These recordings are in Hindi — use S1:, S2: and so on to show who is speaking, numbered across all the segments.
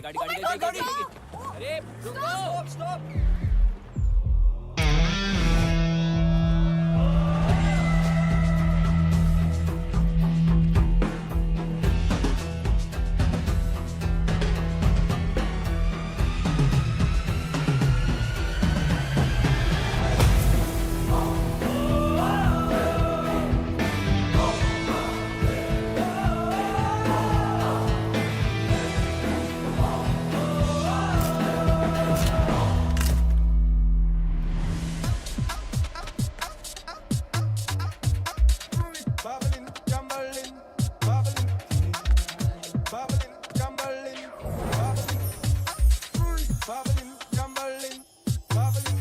S1: गाड़ी अरे रुको stop
S2: Bubbling, jumbling, bubbling, bubbling, jumbling, bubbling, jumbling, bubbling.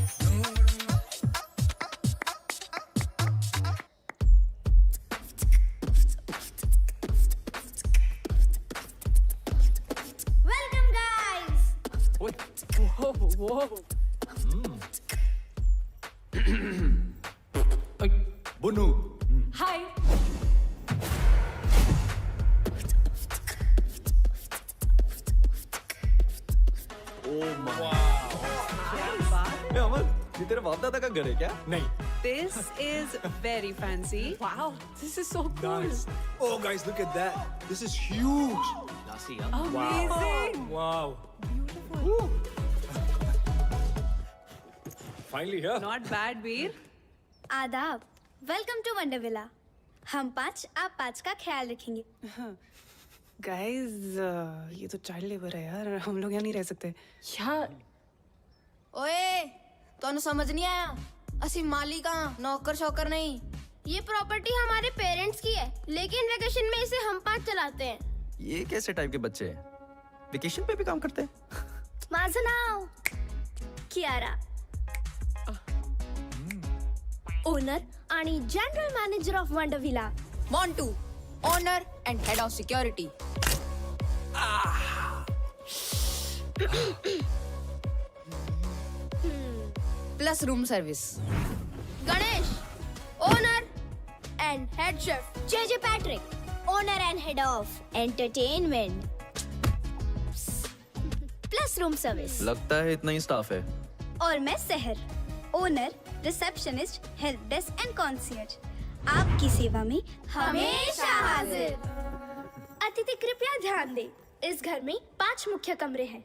S3: Welcome, guys.
S1: बुनू
S3: Hi.
S1: अमन ये तेरे बाप दादा का घर है क्या? नहीं
S4: This is very fancy. Wow, this is so cool.
S2: Oh, guys, look at that. This is huge.
S4: Amazing.
S1: Wow finally here
S4: Not bad, Veer.
S3: आदाब. Welcome to Wonder Villa. हम 5 आप 5 का ख्याल रखेंगे.
S4: Guys, ये तो चाइल्ड लेबर है यार. हम लोग यहाँ नहीं रह सकते.
S5: यार
S6: ओए तोनु समझ नहीं आया असि मालिका नौकर शौकर नहीं।
S3: ये प्रॉपर्टी हमारे पेरेंट्स की है, लेकिन वेकेशन में इसे हम 5 चलाते हैं.
S7: ये कैसे टाइप के बच्चे हैं? वेकेशन पे भी काम करते हैं?
S3: माझं नाव कियारा. ओनर आणि general manager of Wonder Villa.
S6: Montu owner and head of security. Plus room service.
S3: Ganesh owner and head chef. J J Patrick owner and head of entertainment plus room service.
S7: लगता है इतना ही स्टाफ है.
S3: और मैं Sahar owner receptionist help desk and concierge. आपकी सेवा में हमेशा हाजिर. अतिथि कृपया ध्यान दें, इस घर में 5 मुख्य कमरे हैं.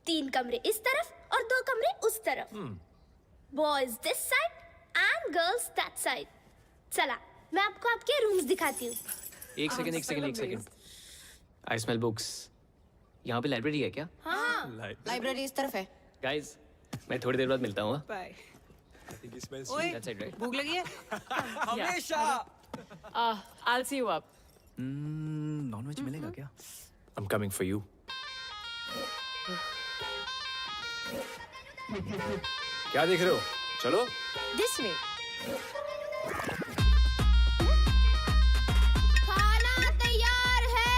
S3: 3 कमरे इस तरफ और 2 कमरे उस तरफ. Boys this side and girls that side. चला मैं आपको आपके रूम्स दिखाती हूँ.
S5: एक सेकंड आई स्मेल बुक्स. यहाँ पे लाइब्रेरी है क्या?
S6: हाँ लाइब्रेरी इस तरफ है।
S5: गाइस मैं थोड़ी देर बाद मिलता हूँ.
S4: Bye.
S5: That's it, right?
S4: भूख लगी है?
S1: हमेशा
S5: I'll see you up.
S7: Nonveg मिलेगा क्या?
S1: I'm coming for you. क्या देख रहे हो? चलो.
S3: This way. खाना तैयार है.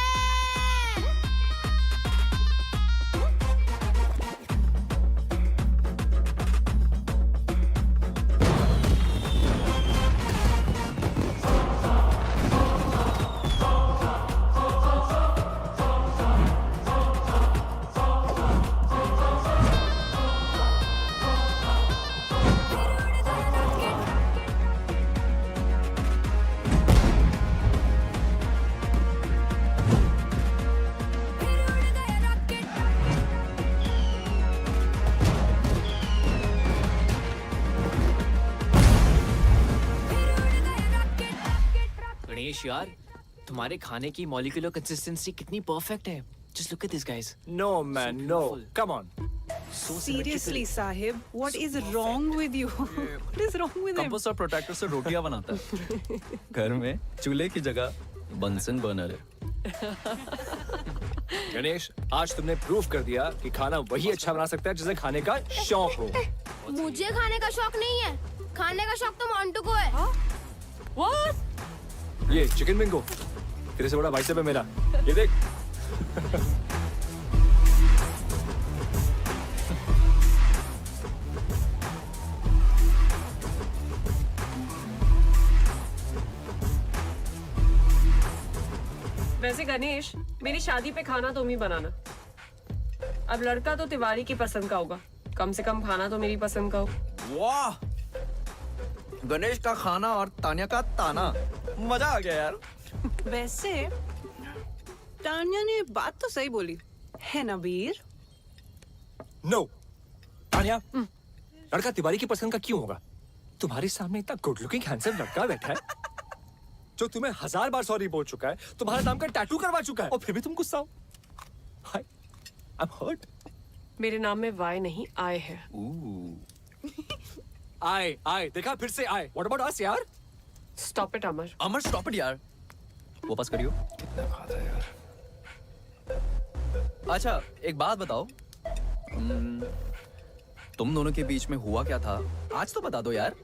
S5: गणेश यार तुम्हारे खाने की मॉलिक्यूलर कंसिस्टेंसी कितनी परफेक्ट है. Just look at these guys.
S1: No man, no. Come on.
S4: Seriously, Sahib, what is wrong with you? What is wrong with him?
S7: Compost और प्रोटेक्टर से रोटियां बनाता है. घर में चूल्हे की जगह बंसन बर्नर है.
S1: गणेश आज तुमने प्रूफ कर दिया कि खाना वही अच्छा बना सकता है जिसे खाने का शौक हो.
S3: मुझे खाने का शौक नहीं है. खाने का शौक तो मोंटू को है.
S4: What?
S1: ये चिकन बिंगो तेरे से बड़ा भाई साहब है मेरा. ये देख.
S8: वैसे गणेश मेरी शादी पे खाना तुम ही बनाना.
S4: अब लड़का तो तिवारी की पसंद का होगा, कम से कम खाना तो मेरी पसंद का हो।
S7: वाह, गणेश का खाना और तान्या का ताना, मजा आ गया यार।
S4: वैसे तान्या ने बात तो सही बोली है ना वीर?
S1: नो तान्या, लड़का तिवारी की पसंद का क्यों होगा? तुम्हारे सामने इतना गुड लुकिंग हैंडसम लड़का बैठा है जो तुम्हें 1000 बार सॉरी बोल चुका है, तुम्हारे नाम का टैटू करवा चुका है, और फिर भी तुम गुस्सा हो। I'm hurt.
S4: मेरे नाम में वाई नहीं आए है।
S1: आए देखा, फिर से आए। What about us यार?
S4: Stop it Amar.
S7: Amar stop it यार, वापस करियो। कितना खाता है यार। अच्छा एक बात बताओ, तुम दोनों के बीच में हुआ क्या था आज तो बता दो यार।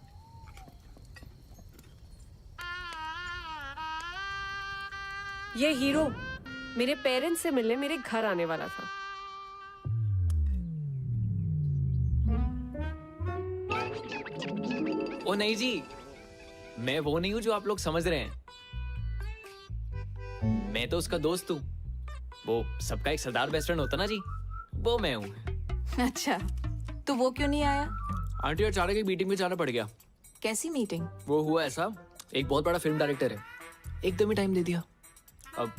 S4: ये हीरो मेरे पेरेंट्स से मिलने मेरे घर आने वाला था।
S5: ओ नहीं जी, मैं वो नहीं हूं जो आप लोग समझ रहे हैं। मैं तो उसका दोस्त हूँ। वो सबका एक सरदार बेस्ट फ्रेंड होता ना जी, वो मैं हूँ।
S8: अच्छा, तो वो क्यों नहीं आया?
S5: आंटी अचानक एक मीटिंग में जाना पड़ गया।
S8: कैसी मीटिंग?
S5: वो हुआ ऐसा, एक बहुत बड़ा फिल्म डायरेक्टर है, एकदम ही टाइम दे दिया। अब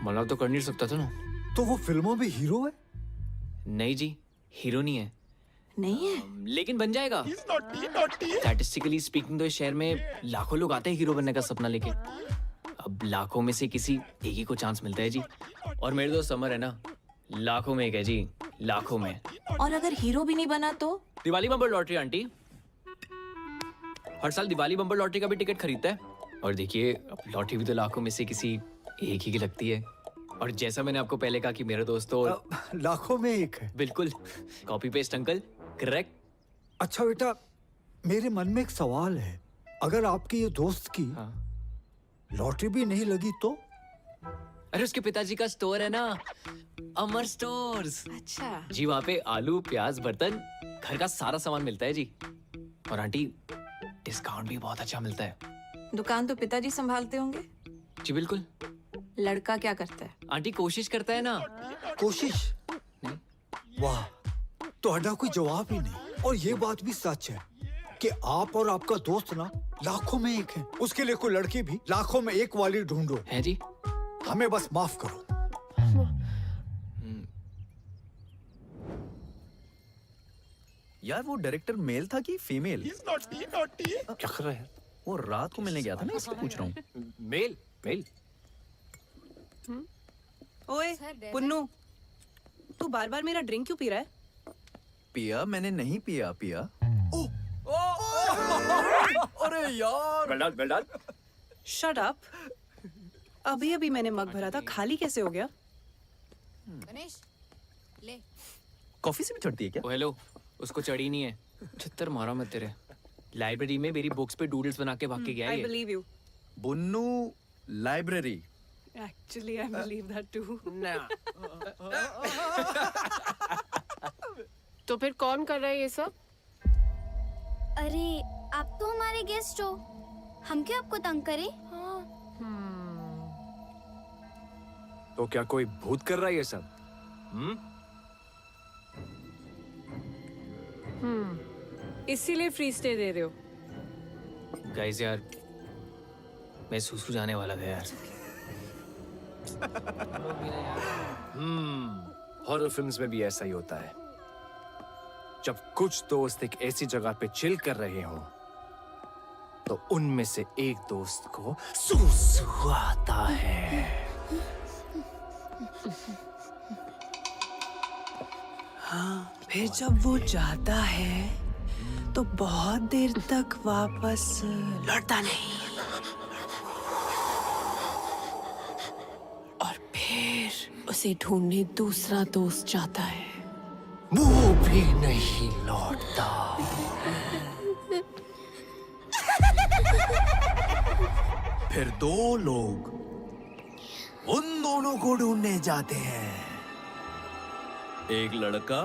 S5: मना तो कर नहीं सकता था ना।
S2: तो वो फिल्मों में हीरो है?
S5: नहीं जी, हीरो नहीं है।
S8: नहीं है?
S5: लेकिन बन जाएगा। स्टैटिस्टिकली स्पीकिंग तो इस शहर में लाखों लोग आते हैं हीरो बनने का सपना लेके। अब लाखों में से किसी एक ही को चांस मिलता है जी, और मेरे दोस्त समर है ना, लाखों में एक है जी, लाखों में।
S8: और अगर हीरो भी नहीं बना तो?
S5: दिवाली बम्पर लॉटरी आंटी, हर साल दिवाली बम्पर लॉटरी का भी टिकट खरीदता है। और देखिए, अब लॉटरी भी तो लाखों में से किसी एक ही की लगती है। और जैसा मैंने आपको पहले कहा कि मेरे दोस्त तो
S2: लाखों में एक है।
S5: बिल्कुल कॉपी पेस्ट अंकल, करेक्ट।
S2: अच्छा बेटा, मेरे मन में एक सवाल है, अगर आपके ये दोस्त की
S5: हाँ।
S2: लॉटरी भी नहीं लगी तो?
S5: अरे उसके पिताजी का स्टोर है ना, अमर स्टोर्स।
S8: अच्छा।
S5: जी वहाँ पे आलू प्याज बर्तन घर का सारा सामान मिलता है जी। और आंटी डिस्काउंट भी बहुत अच्छा मिलता है।
S8: दुकान तो पिताजी संभालते होंगे?
S5: जी बिल्कुल।
S8: लड़का क्या करता है?
S5: आंटी कोशिश करता है ना।
S2: कोशिश? वाह, तो कोई जवाब ही नहीं। और ये बात भी सच है कि आप और आपका दोस्त ना लाखों में एक है। उसके लिए कोई लड़की भी लाखों में एक वाली ढूंढो।
S5: है जी।
S2: हमें बस माफ करो।
S7: यार वो डायरेक्टर मेल था कि फीमेल?
S1: क्या कर रहा है?
S7: वो रात को मिलने गया था ना, इसलिए पूछ रहा हूँ।
S1: Male male.
S4: ओए पुन्नू, तू बार बार मेरा ड्रिंक क्यों पी रहा है?
S7: पिया मैंने नहीं पिया। अरे यार,
S1: वेल डन।
S4: Shut up. अभी अभी मैंने मग भरा था, खाली कैसे हो गया?
S6: गणेश ले।
S7: कॉफी से भी चढ़ती है क्या?
S5: ओ हेलो, उसको चढ़ी नहीं है। छित्तर मारा मैं तेरे। लाइब्रेरी में मेरी बुक्स पे डूडल्स बना के भाग के गया
S4: I
S5: ये।
S4: believe you.
S7: Bunnu library.
S4: Actually, I believe that too. तो फिर कौन कर रहा है ये सब?
S3: अरे आप तो हमारे गेस्ट हो, हम क्यों आपको तंग करें?
S1: तो क्या कोई भूत कर रहा है ये सब?
S4: इसीलिए फ्री स्टे दे रहे हो?
S5: गाइस यार, मैं सूसू जाने वाला था यार।
S1: हॉरर फिल्म्स में भी ऐसा ही होता है। जब कुछ दोस्त एक ऐसी जगह पे चिल कर रहे हो तो उनमें से एक दोस्त को सूसू आता है।
S4: फिर जब वो जाता है तो बहुत देर तक वापस लौटता नहीं, और फिर उसे ढूंढने दूसरा दोस्त जाता है।
S1: वो भी नहीं लौटता।
S2: फिर दो लोग उन दोनों को ढूंढने जाते हैं।
S7: एक लड़का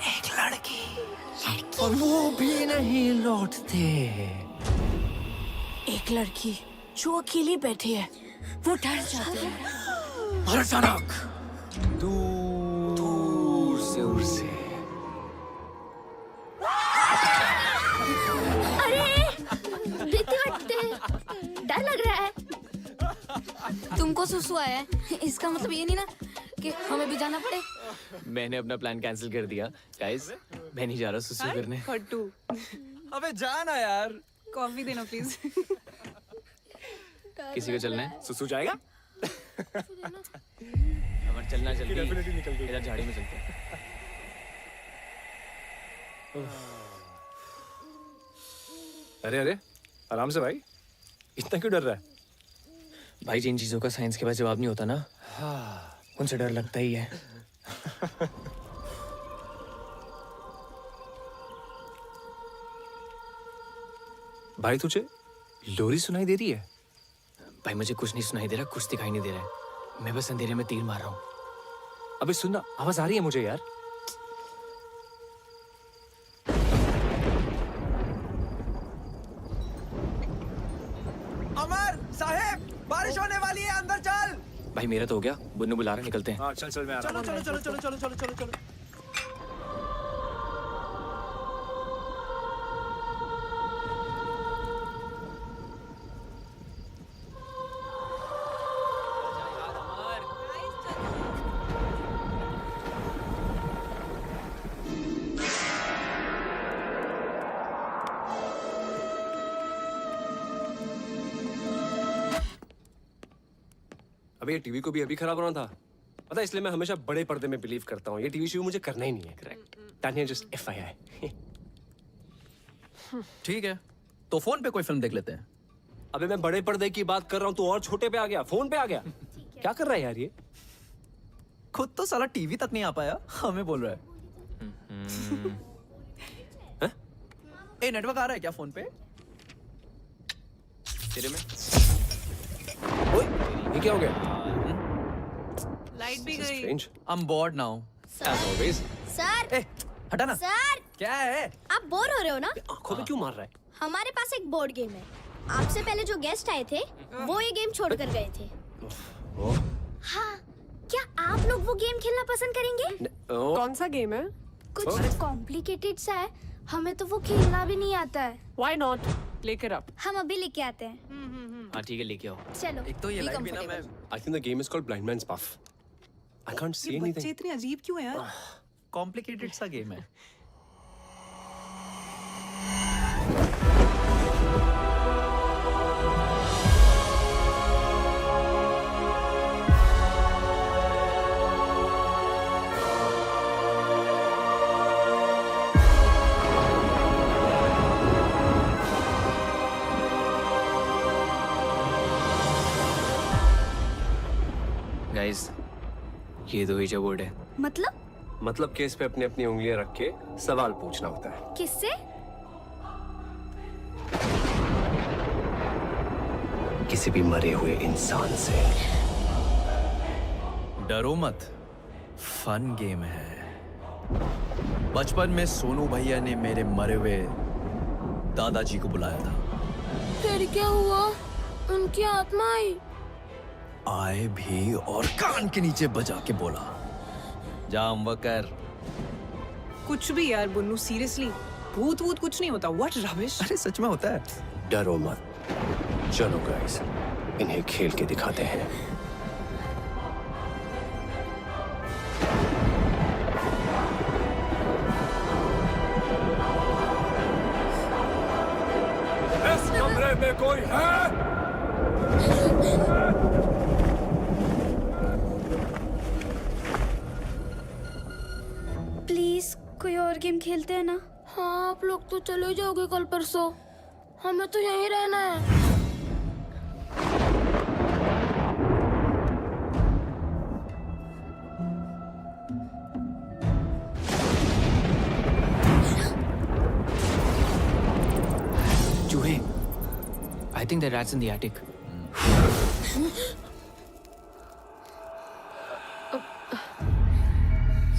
S2: एक लड़की, और वो भी नहीं लौटते।
S8: एक लड़की जो अकेली बैठी है, वो डर जाती है।
S2: और अचानक तू
S6: तुमको सुसु आया है इसका मतलब ये नहीं ना कि हमें भी जाना पड़े।
S5: मैंने अपना प्लान कैंसिल कर दिया गाइस, मैं नहीं जा रहा सुसु करने।
S8: खट्टू
S7: अबे जाना यार।
S8: कॉफी देना प्लीज।
S5: किसी को चलना है?
S1: सुसु जाएगा?
S5: अमर चलना जल्दी,
S1: Definitely निकल गई।
S5: इधर झाड़ी में चलते हैं।
S1: अरे अरे, आराम से भाई, इतना क्यों डर रहा है?
S5: भाई जिन चीजों का साइंस के पास जवाब नहीं होता ना, उनसे डर लगता ही है।
S1: भाई तुझे लोरी सुनाई दे रही है?
S5: भाई मुझे कुछ नहीं सुनाई दे रहा, कुछ दिखाई नहीं दे रहा है। मैं बस अंधेरे में तीर मार रहा हूँ।
S1: अबे सुनना, आवाज आ रही है मुझे यार।
S7: अमर साहेब, बारिश होने वाली है, अंदर चल।
S5: भाई मेरा तो हो गया, बुन्नू बुला रहे, निकलते हैं।
S1: हाँ चल चल, मैं आ रहा हूँ।
S7: चलो चलो चलो चलो चलो चलो चलो चलो।
S9: अबे ये टीवी को भी अभी खराब होना था, पता है, इसलिए मैं हमेशा बड़े पर्दे में बिलीव करता हूँ। ये टीवी शो मुझे करना ही नहीं है। Correct, Tania just FYI।
S7: ठीक है, तो फोन पे कोई फिल्म देख लेते हैं।
S9: अबे मैं बड़े पर्दे की बात कर रहा हूँ, तू और छोटे पे आ गया, फोन पे आ गया। क्या कर रहा है यार ये?
S7: खुद तो साला टीवी तक नहीं आ पाया, हमें बोल रहा है। ए नेटवर्क आ रहा है क्या फोन पे?
S5: तेरे में
S9: ओए, ये क्या हो गया?
S8: लाइट भी गई।
S9: Strange.
S7: I'm bored now.
S9: As always.
S3: Sir
S7: ए, हटा ना।
S3: सर,
S7: क्या है?
S3: आप बोर हो रहे हो ना?
S9: आंखों में क्यों मार रहा है?
S3: हमारे पास एक बोर्ड गेम है। आपसे पहले जो गेस्ट आए थे वो ये गेम छोड़ कर गए थे। हाँ, क्या आप लोग वो गेम खेलना पसंद करेंगे?
S10: कौन सा गेम है?
S3: कुछ कॉम्प्लिकेटेड सा है, हमें तो वो खेलना भी नहीं आता है।
S10: Why not? लेकर आप।
S3: हम अभी लेके आते हैं।
S5: हाँ ठीक है, लेके आओ।
S3: चलो।
S7: एक तो ये लाइट भी ना मैं
S9: I think the game is called Blind Man's Buff. I can't see anything.
S4: बच्चे इतने अजीब क्यों हैं यार?
S7: कॉम्प्लिकेटेड सा गेम है।
S5: गाइस, ये दो ईजा बोर्ड है।
S3: मतलब
S9: कि इस पे अपनी अपनी उंगलियां रख के सवाल पूछना होता है।
S3: किससे?
S9: किसी भी मरे हुए इंसान से।
S7: डरो मत, फन गेम है। बचपन में सोनू भैया ने मेरे मरे हुए दादाजी को बुलाया था।
S6: फिर क्या हुआ? उनकी आत्मा आई।
S7: आए भी और कान के नीचे बजा के बोला, जाम वकर।
S8: कुछ भी यार बुन्नू, सीरियसली भूत वूत कुछ नहीं होता। What rubbish.
S7: अरे सच में होता है।
S9: डरो मत, चलो गाइस, इन्हें खेल के दिखाते हैं।
S1: इस कमरे में कोई है?
S3: प्लीज कोई और गेम खेलते हैं ना?
S6: हाँ, आप लोग तो चले जाओगे कल परसों, हमें तो यहीं रहना है।
S5: चूहे। I think the rat's in the attic.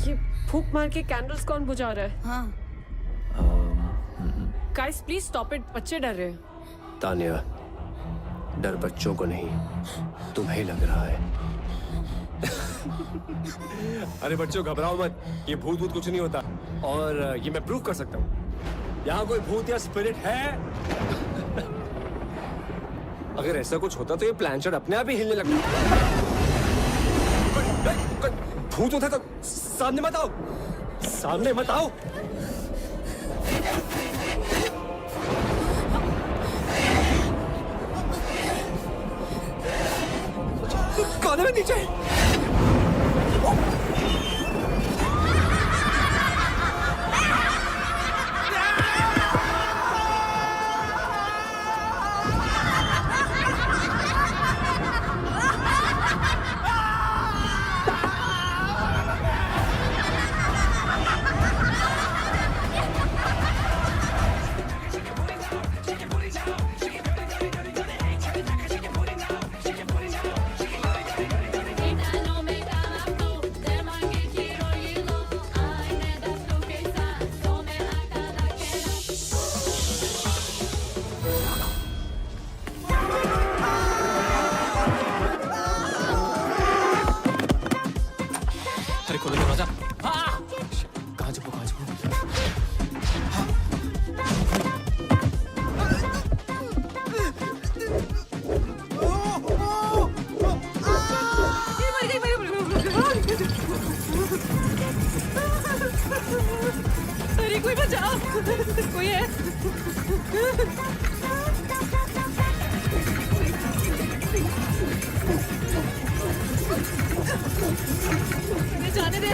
S10: ये फूक मार के कैंडल्स कौन बुझा रहा है?
S6: हाँ,
S10: गाइस प्लीज स्टॉप इट, बच्चे डर रहे हैं।
S9: तानिया, डर बच्चों को नहीं, तुम्हें लग रहा है। अरे बच्चों घबराओ मत, ये भूत भूत कुछ नहीं होता, और ये मैं प्रूव कर सकता हूँ। यहाँ कोई भूत या स्पिरिट है? अगर ऐसा कुछ होता तो ये प्लानचेट अपने आप ही हिलने लगता। भूत उठा तो सामने मत आओ, सामने मत आओ। कौन है नीचे?
S5: अरे खोलो दरवाजा। कहाँ छुपो, कहाँ छुपो?
S8: अरे कोई बचाओ, कोई है? अरे जाने दे।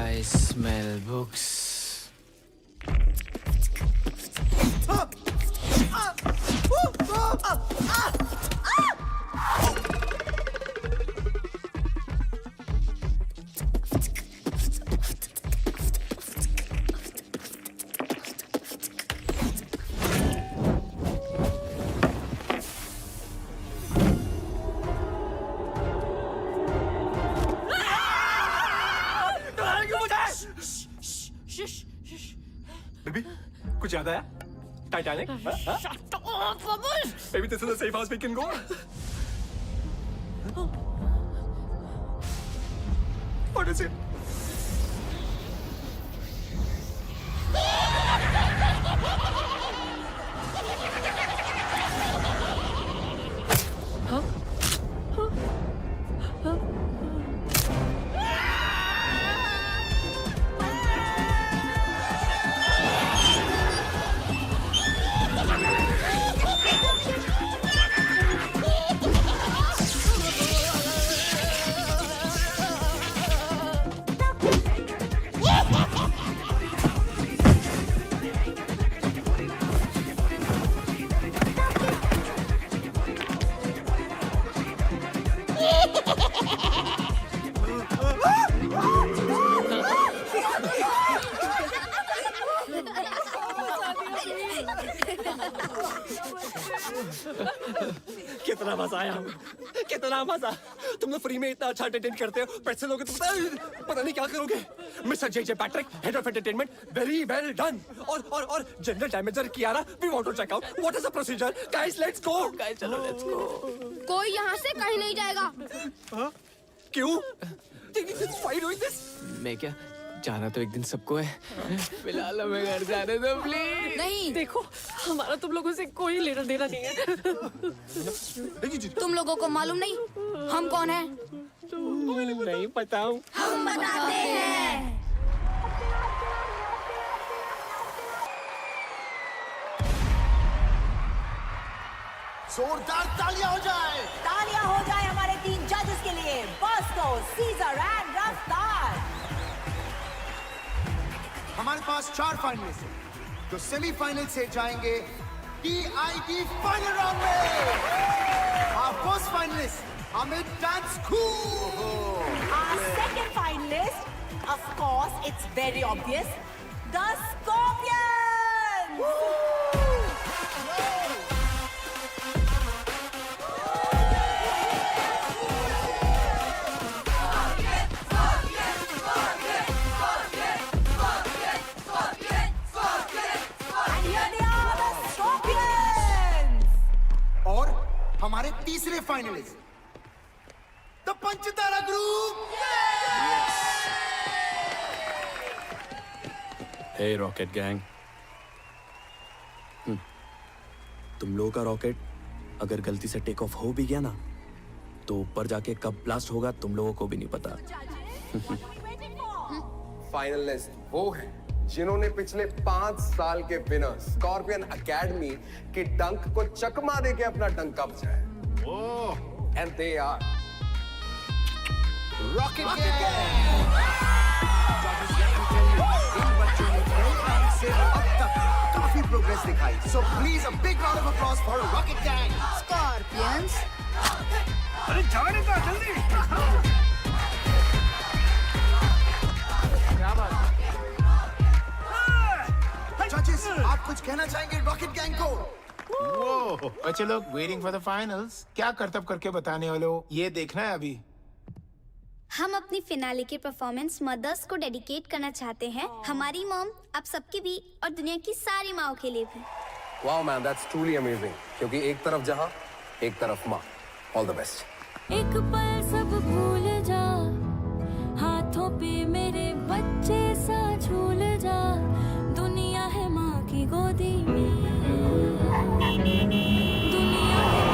S5: I smell books.
S1: बेबी कुछ याद आया? Titanic? Maybe this is the safe house we can go. What is it? कितना मजा आया, कितना मजा। तुम लोग फ्री में इतना अच्छा एंटरटेन करते हो, पैसे लोगे तो पता नहीं क्या करोगे। Mister J Patrick, head of entertainment, very well done. और general manager Kiara, we want to check out what is the procedure. Guys let's go.
S5: Guys चलो लेट्स गो।
S6: कोई यहाँ से कहीं नहीं जाएगा।
S1: क्यों? Why are you doing this?
S5: मैं क्या जाना तो एक दिन सबको है, फिलहाल हमें घर जाने दो प्लीज।
S6: नहीं,
S10: देखो हमारा तुम लोगों से कोई लेना देना नहीं है।
S6: तुम लोगों को मालूम नहीं हम कौन हैं?
S1: नहीं पता हूँ।
S3: हम बताते हैं।
S11: जोरदार तालियां हो जाए।
S4: तालियां हो जाए हमारे 3 जजेस के लिए, बॉस्को, सीजर एंड रफ्तार।
S11: हमारे पास 4 फाइनलिस्ट हैं जो सेमीफाइनल से जाएंगे टीआईटी फाइनल राउंड में। Our first finalist, Amit Dance Cool.
S4: Our second finalist, of course, it's very obvious, the Scorpions. And here they are, the Scorpions.
S11: और हमारे तीसरे finalist the Panchtara group.
S7: Hey rocket gang, तुम लोगों का रॉकेट अगर गलती से टेक ऑफ हो भी गया ना तो ऊपर जाके कब ब्लास्ट होगा तुम लोगों को भी नहीं पता।
S12: फाइनलिस्ट वो हैं जिन्होंने पिछले 5 साल के विनर स्कॉर्पियन एकेडमी के डंक को चकमा देके अपना डंका बचाया। And they are
S11: rocket gang. इन बच्चों ने कई राउंड से अब तक काफी प्रोग्रेस दिखाई। So please a big round of applause for Rocket Gang.
S6: Scorpions.
S11: अरे जाने का जल्दी। जजेस, आप कुछ कहना चाहेंगे रॉकेट गैंग को?
S13: वो बच्चे लोग वेटिंग फॉर द फाइनल्स। क्या करतब करके बताने वाले हो, ये देखना है अभी।
S3: हम अपनी फिनाले के परफॉर्मेंस मदर्स को डेडिकेट करना चाहते हैं। हमारी मॉम, आप सबकी भी और दुनिया की सारी माओ के लिए भी।
S12: Wow man, that's truly amazing. क्योंकि एक तरफ जहां, एक तरफ माँ। All the best.
S14: एक पल सब भूल जा, हाथों पे मेरे बच्चे सा झूल जा, दुनिया है माँ की गोदी में, दुनिया है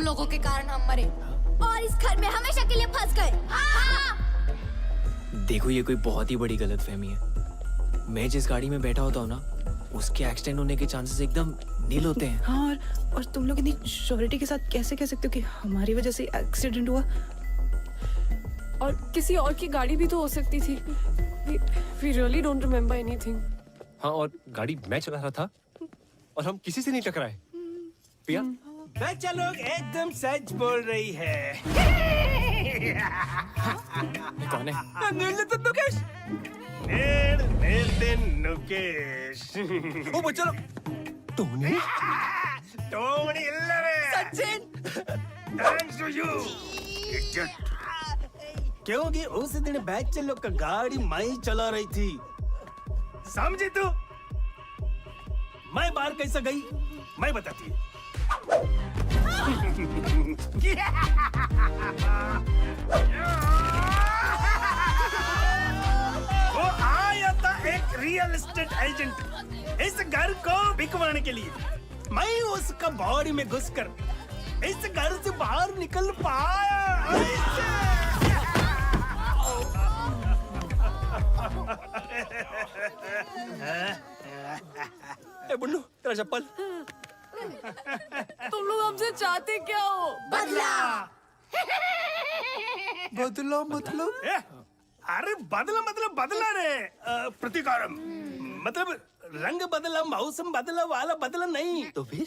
S6: लोगों के कारण हम मरे
S3: और इस घर में हमेशा के लिए फंस गए।
S5: देखो ये कोई बहुत ही बड़ी गलतफहमी है। मैं जिस गाड़ी में बैठा होता हूँ ना उसके एक्सीडेंट होने के चांसेस एकदम नील होते हैं।
S8: हाँ, और तुम लोग इतनी श्योरिटी के साथ कैसे कह सकते हो कि हमारी वजह से एक्सीडेंट हुआ?
S10: और किसी और की गाड़ी भी तो हो सकती थी। We really don't remember anything.
S1: हाँ, और गाड़ी मैं चला रहा था और हम किसी से नहीं टकराए। पिया?
S15: बच्चा लोग एकदम सच बोल रही है।
S1: कौन है?
S15: नुकेश। नुकेश।
S1: ओ बच्चा लोग। टोनी?
S15: टोनी इल्लरे।
S4: सचिन।
S15: Thanks to you. क्योंकि उस दिन बच्चे लोग का गाड़ी मैं चला रही थी, समझी तू? मैं बाहर कैसे गई मैं बताती हूँ। वो आया था एक रियल एस्टेट एजेंट इस घर को बिकवाने के लिए। मैं उसका बॉडी में घुसकर इस घर से बाहर निकल पाया।
S1: ए बुन्नू, तेरा चप्पल।
S10: तुम लोग हमसे चाहते क्या हो?
S6: बदला।
S15: बदला मतलब? अरे बदला मतलब बदला रे, प्रतिकारम मतलब रंग बदला, मौसम बदला वाला बदला नहीं।
S1: तो फिर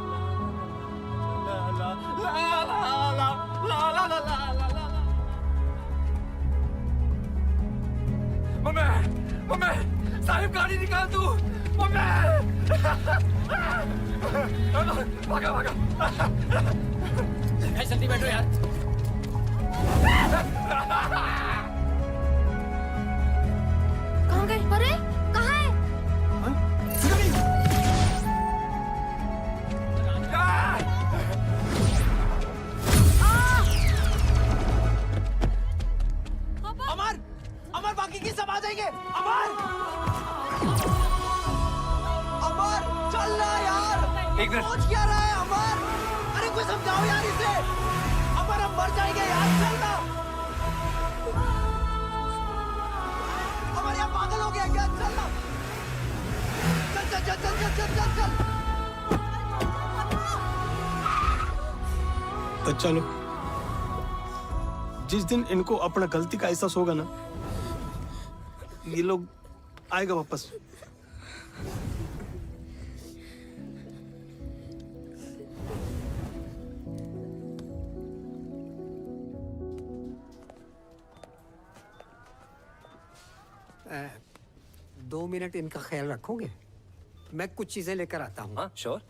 S1: मम्मी साहिब गाड़ी निकाल तू मम्मी भागा भागा
S5: जल्दी बैठो यार
S3: कहाँ गए? अरे कहाँ है?
S4: अमर अमर बाकी की सब आ जाएंगे। अमर अमर चल रहा यार।
S1: एक मिनट।
S4: सोच क्या रहा है अमर? अरे कोई समझाओ यार इसे। अमर हम मर जाएंगे यार, चल ना। अमर यार पागल हो गया क्या? चल ना। चल चल चल चल चल चल चल चल।
S15: अच्छा लो, जिस दिन इनको अपना गलती का एहसास होगा ना, ये लोग आएगा वापस।
S16: दो मिनट इनका ख्याल रखोगे? मैं कुछ चीजें लेकर आता हूँ।
S1: हाँ श्योर।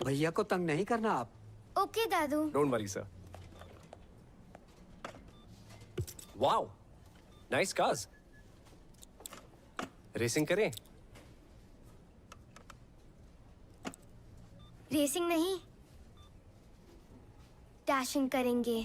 S16: भैया को तंग नहीं करना आप।
S3: Okay Dadu.
S1: Don't worry sir. Wow nice cars. Racing करें?
S3: रेसिंग नहीं, डैशिंग करेंगे।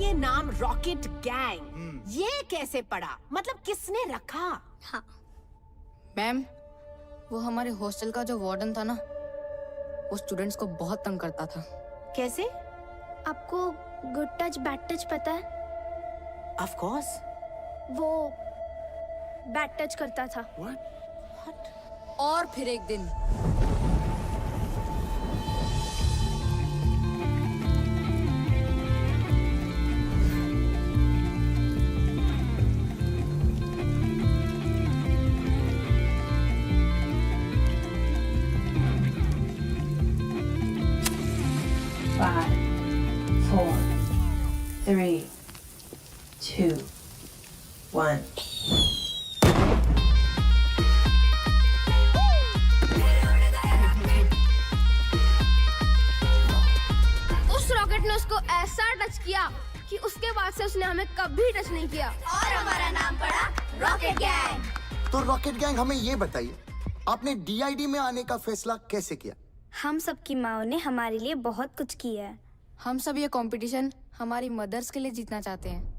S8: ये नाम रॉकेट गैंग ये कैसे पड़ा? मतलब किसने रखा?
S3: हाँ
S6: मैम, वो हमारे हॉस्टल का जो वार्डन था ना, वो स्टूडेंट्स को बहुत तंग करता था।
S8: कैसे?
S3: आपको गुड टच बैड टच पता है?
S8: Of course.
S3: वो बैड टच करता था।
S6: और फिर एक दिन
S10: Five, 4, 3, 2, 1.
S3: उस रॉकेट ने उसको ऐसा टच किया कि उसके बाद से उसने हमें कभी टच नहीं किया और हमारा नाम पड़ा रॉकेट गैंग।
S11: तो रॉकेट गैंग हमें ये बताइए, आपने डीआईडी में आने का फैसला कैसे किया?
S3: हम सबकी माओ ने हमारे लिए बहुत कुछ किया है।
S6: हम सब ये कंपटीशन हमारी मदर्स के लिए जीतना चाहते हैं।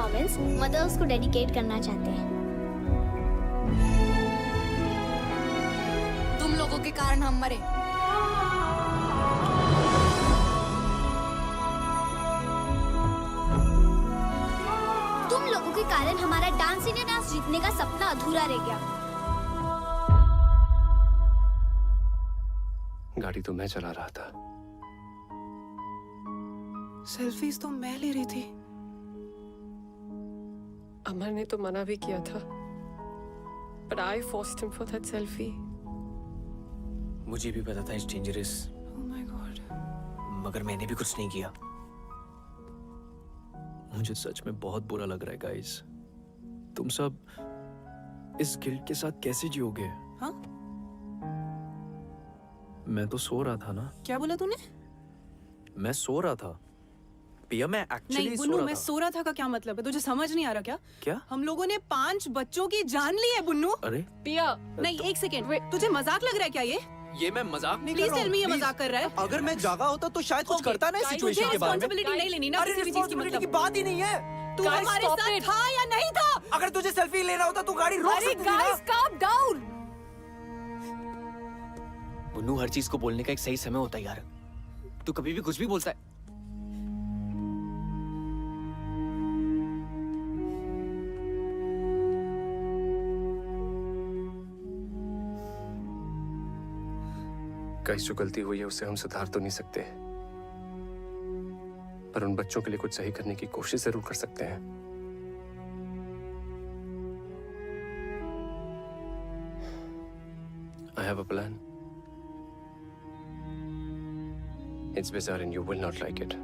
S3: परफॉर्मेंस मदर्स को डेडिकेट करना चाहते हैं।
S6: तुम लोगों के कारण हम मरे।
S3: तुम लोगों के कारण हमारा डांस इंडिया डांस जीतने का सपना अधूरा रह गया।
S9: गाड़ी तो मैं चला रहा था।
S10: सेल्फीज तो मैं ले रही थी। अमर ने तो मना भी किया था, but I forced him for that selfie.
S5: मुझे भी पता था it's dangerous,
S10: Oh my God.
S5: मगर मैंने भी कुछ नहीं किया।
S7: मुझे सच में बहुत बुरा लग रहा है गाइस। तुम सब इस गिल्ट के साथ कैसे जियोगे?
S8: हाँ?
S7: मैं तो सो रहा था ना।
S8: क्या बोला तूने?
S7: मैं सो रहा था पिया, मैं एक्चुअली
S8: नहीं
S7: सो
S8: बुन्नू,
S7: रहा
S8: मैं
S7: था।
S8: सो रहा था का क्या मतलब है? तुझे समझ नहीं आ रहा क्या?
S7: क्या?
S8: हम लोगों ने 5 बच्चों की जान ली है बुन्नू।
S7: अरे
S10: पिया,
S8: नहीं एक सेकेंड, तुझे मजाक लग रहा है क्या ये
S7: मैं मजाक नहीं
S8: प्लीज टेल मी ये मजाक कर रहा है?
S4: अगर मैं जागा होता तो शायद कुछ करता ना इस सिचुएशन के बारे में।
S8: रिस्पांसिबिलिटी नहीं लेनी ना
S4: अरे
S8: किसी भी चीज की,
S4: रिस्पांसिबिलिटी की
S8: मतलब
S4: बात ही नहीं है।
S8: तू हमारे साथ था या नहीं था?
S4: अगर तुझे सेल्फी लेना होता तू गाड़ी रोक सकती थी ना।
S8: Guys calm down.
S5: बुन्नू, हर चीज को बोलने का एक सही समय होता है यार। तू कभी भी कुछ भी बोलता है।
S9: गाइस, जो गलती हुई है उसे हम सुधार तो नहीं सकते, पर उन बच्चों के लिए कुछ सही करने की कोशिश जरूर कर सकते हैं। I have a plan. It's bizarre and you will not like it.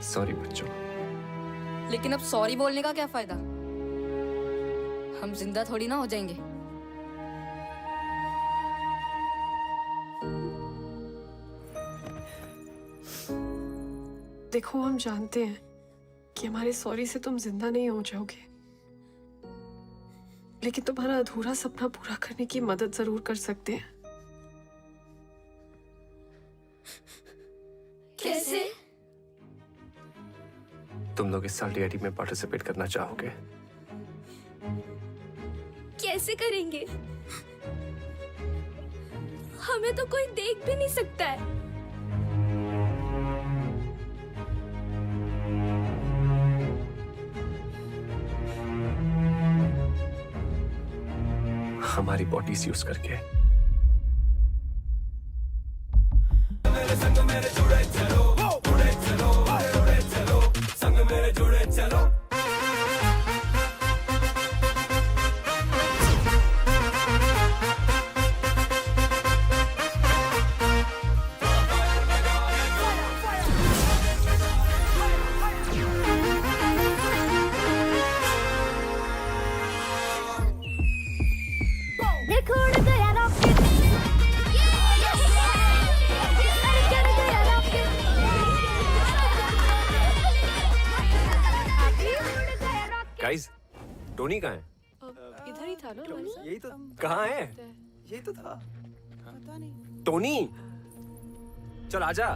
S9: Sorry बच्चों।
S6: लेकिन अब सॉरी बोलने का क्या फायदा? हम जिंदा थोड़ी ना हो जाएंगे।
S10: देखो, हम जानते हैं कि हमारे सॉरी से तुम जिंदा नहीं हो जाओगे, लेकिन तुम्हारा अधूरा सपना पूरा करने की मदद जरूर कर सकते हैं।
S3: कैसे?
S9: तुम लोग इस साल डीआईडी में पार्टिसिपेट करना चाहोगे?
S3: कैसे करेंगे? हमें तो कोई देख भी नहीं सकता है।
S9: हमारी बॉडीज यूज करके।
S3: देखो उड़ गया रॉकेट।
S9: टोनी कहाँ है?
S10: इधर ही था ना हमारे साथ?
S9: यही तो कहाँ है?
S4: यही तो था।
S10: पता नहीं।
S9: टोनी चल आजा।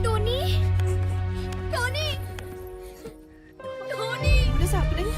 S3: Tony Tony Tony
S10: What is happening?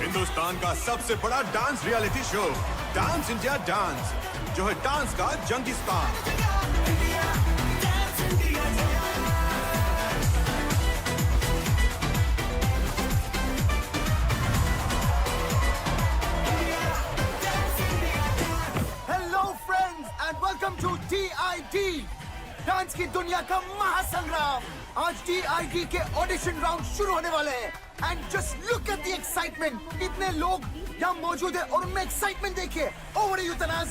S17: Hindustan का सबसे बड़ा dance reality show dance India dance, जो है डांस का जंगिस्तान।
S11: Hello friends and welcome to DID, dance की दुनिया का महासंग्राम। आज DID के ऑडिशन राउंड शुरू होने वाले हैं and just look at the excitement. कितने लोग यहाँ मौजूद हैं और उनमें एक्साइटमेंट देखिए। Over to you Tanaaz.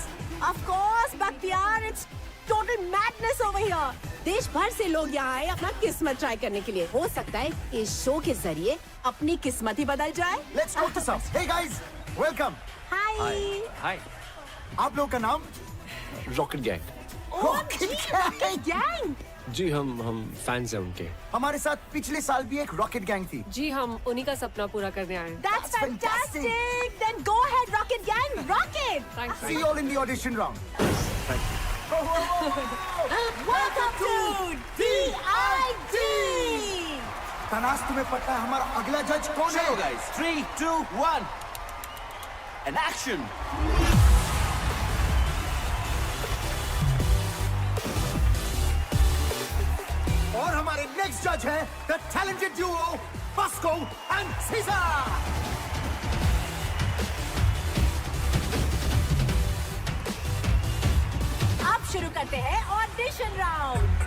S18: Of course, Bakhtiar, it's total madness over here. देश भर से लोग यहाँ आए अपना किस्मत ट्राई करने के लिए। हो सकता है इस शो के जरिए अपनी किस्मत ही बदल जाए।
S11: Let's go to some. Hey guys, welcome.
S18: Hi.
S9: हाय।
S11: आप लोग का नाम?
S9: Rocket gang.
S11: Rocket
S18: gang.
S9: जी हम फैंस हैं उनके।
S11: हमारे साथ पिछले साल भी एक रॉकेट गैंग थी।
S10: जी हम उन्हीं का सपना पूरा करने आए हैं।
S18: That's fantastic. Then go ahead, Rocket Gang, rocket.
S10: Thanks.
S11: See you all in the audition round.
S18: Welcome to DID.
S11: Tanaz, तुम्हें पता है हमारा अगला जज कौन है?
S4: guys, 3, 2, 1, and action.
S11: और हमारे नेक्स्ट जज हैं the talented duo Bosco and Caesar.
S18: अब शुरू करते हैं audition round.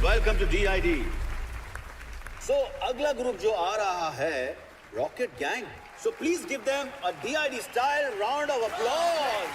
S19: Welcome to DID। सो अगला ग्रुप जो आ रहा है Rocket Gang, so please give them a DID style round of applause.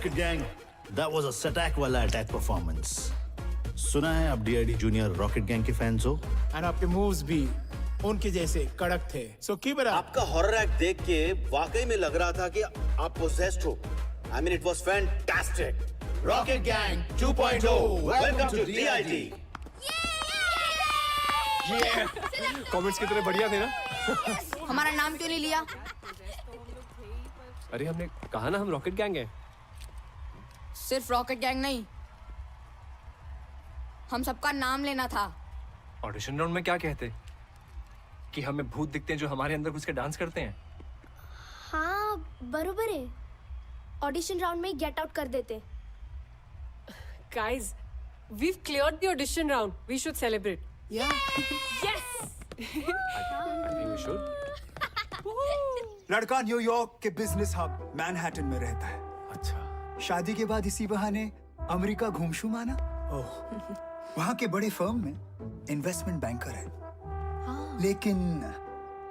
S19: Rocket Gang, that was a सटैक वाला अटैक परफॉर्मेंस। सुना है आप DID जूनियर रॉकेट गैंग के फैंस हो?
S13: और आपके मूव्स भी उनके जैसे कड़क थे। So keep it up.
S19: आपका हॉरर एक्ट देख के वाकई में लग रहा था कि आप पोसेस्ड हो। I mean it was fantastic. Rocket Gang 2.0. Welcome to DID.
S9: Comments कितने बढ़िया थे ना?
S6: हमारा नाम क्यों नहीं लिया?
S9: अरे हमने कहा ना हम रॉकेट गैंग हैं।
S6: सिर्फ रॉकेट गैंग नहीं, हम सबका नाम लेना था।
S1: ऑडिशन राउंड में क्या कहते कि हमें भूत दिखते हैं जो हमारे अंदर घुस के डांस करते हैं?
S3: हाँ बरोबर है, ऑडिशन राउंड में गेट आउट कर देते।
S10: Guys, we've cleared the audition round. We should celebrate.
S18: Yeah.
S10: Yes.
S1: I think we should.
S2: लड़का न्यूयॉर्क के बिजनेस हब मैनहट्टन में रहता है।
S1: अच्छा।
S2: शादी के बाद इसी बहाने अमेरिका घूमशू माना। ओह। वहाँ के बड़े फर्म में इन्वेस्टमेंट बैंकर है। लेकिन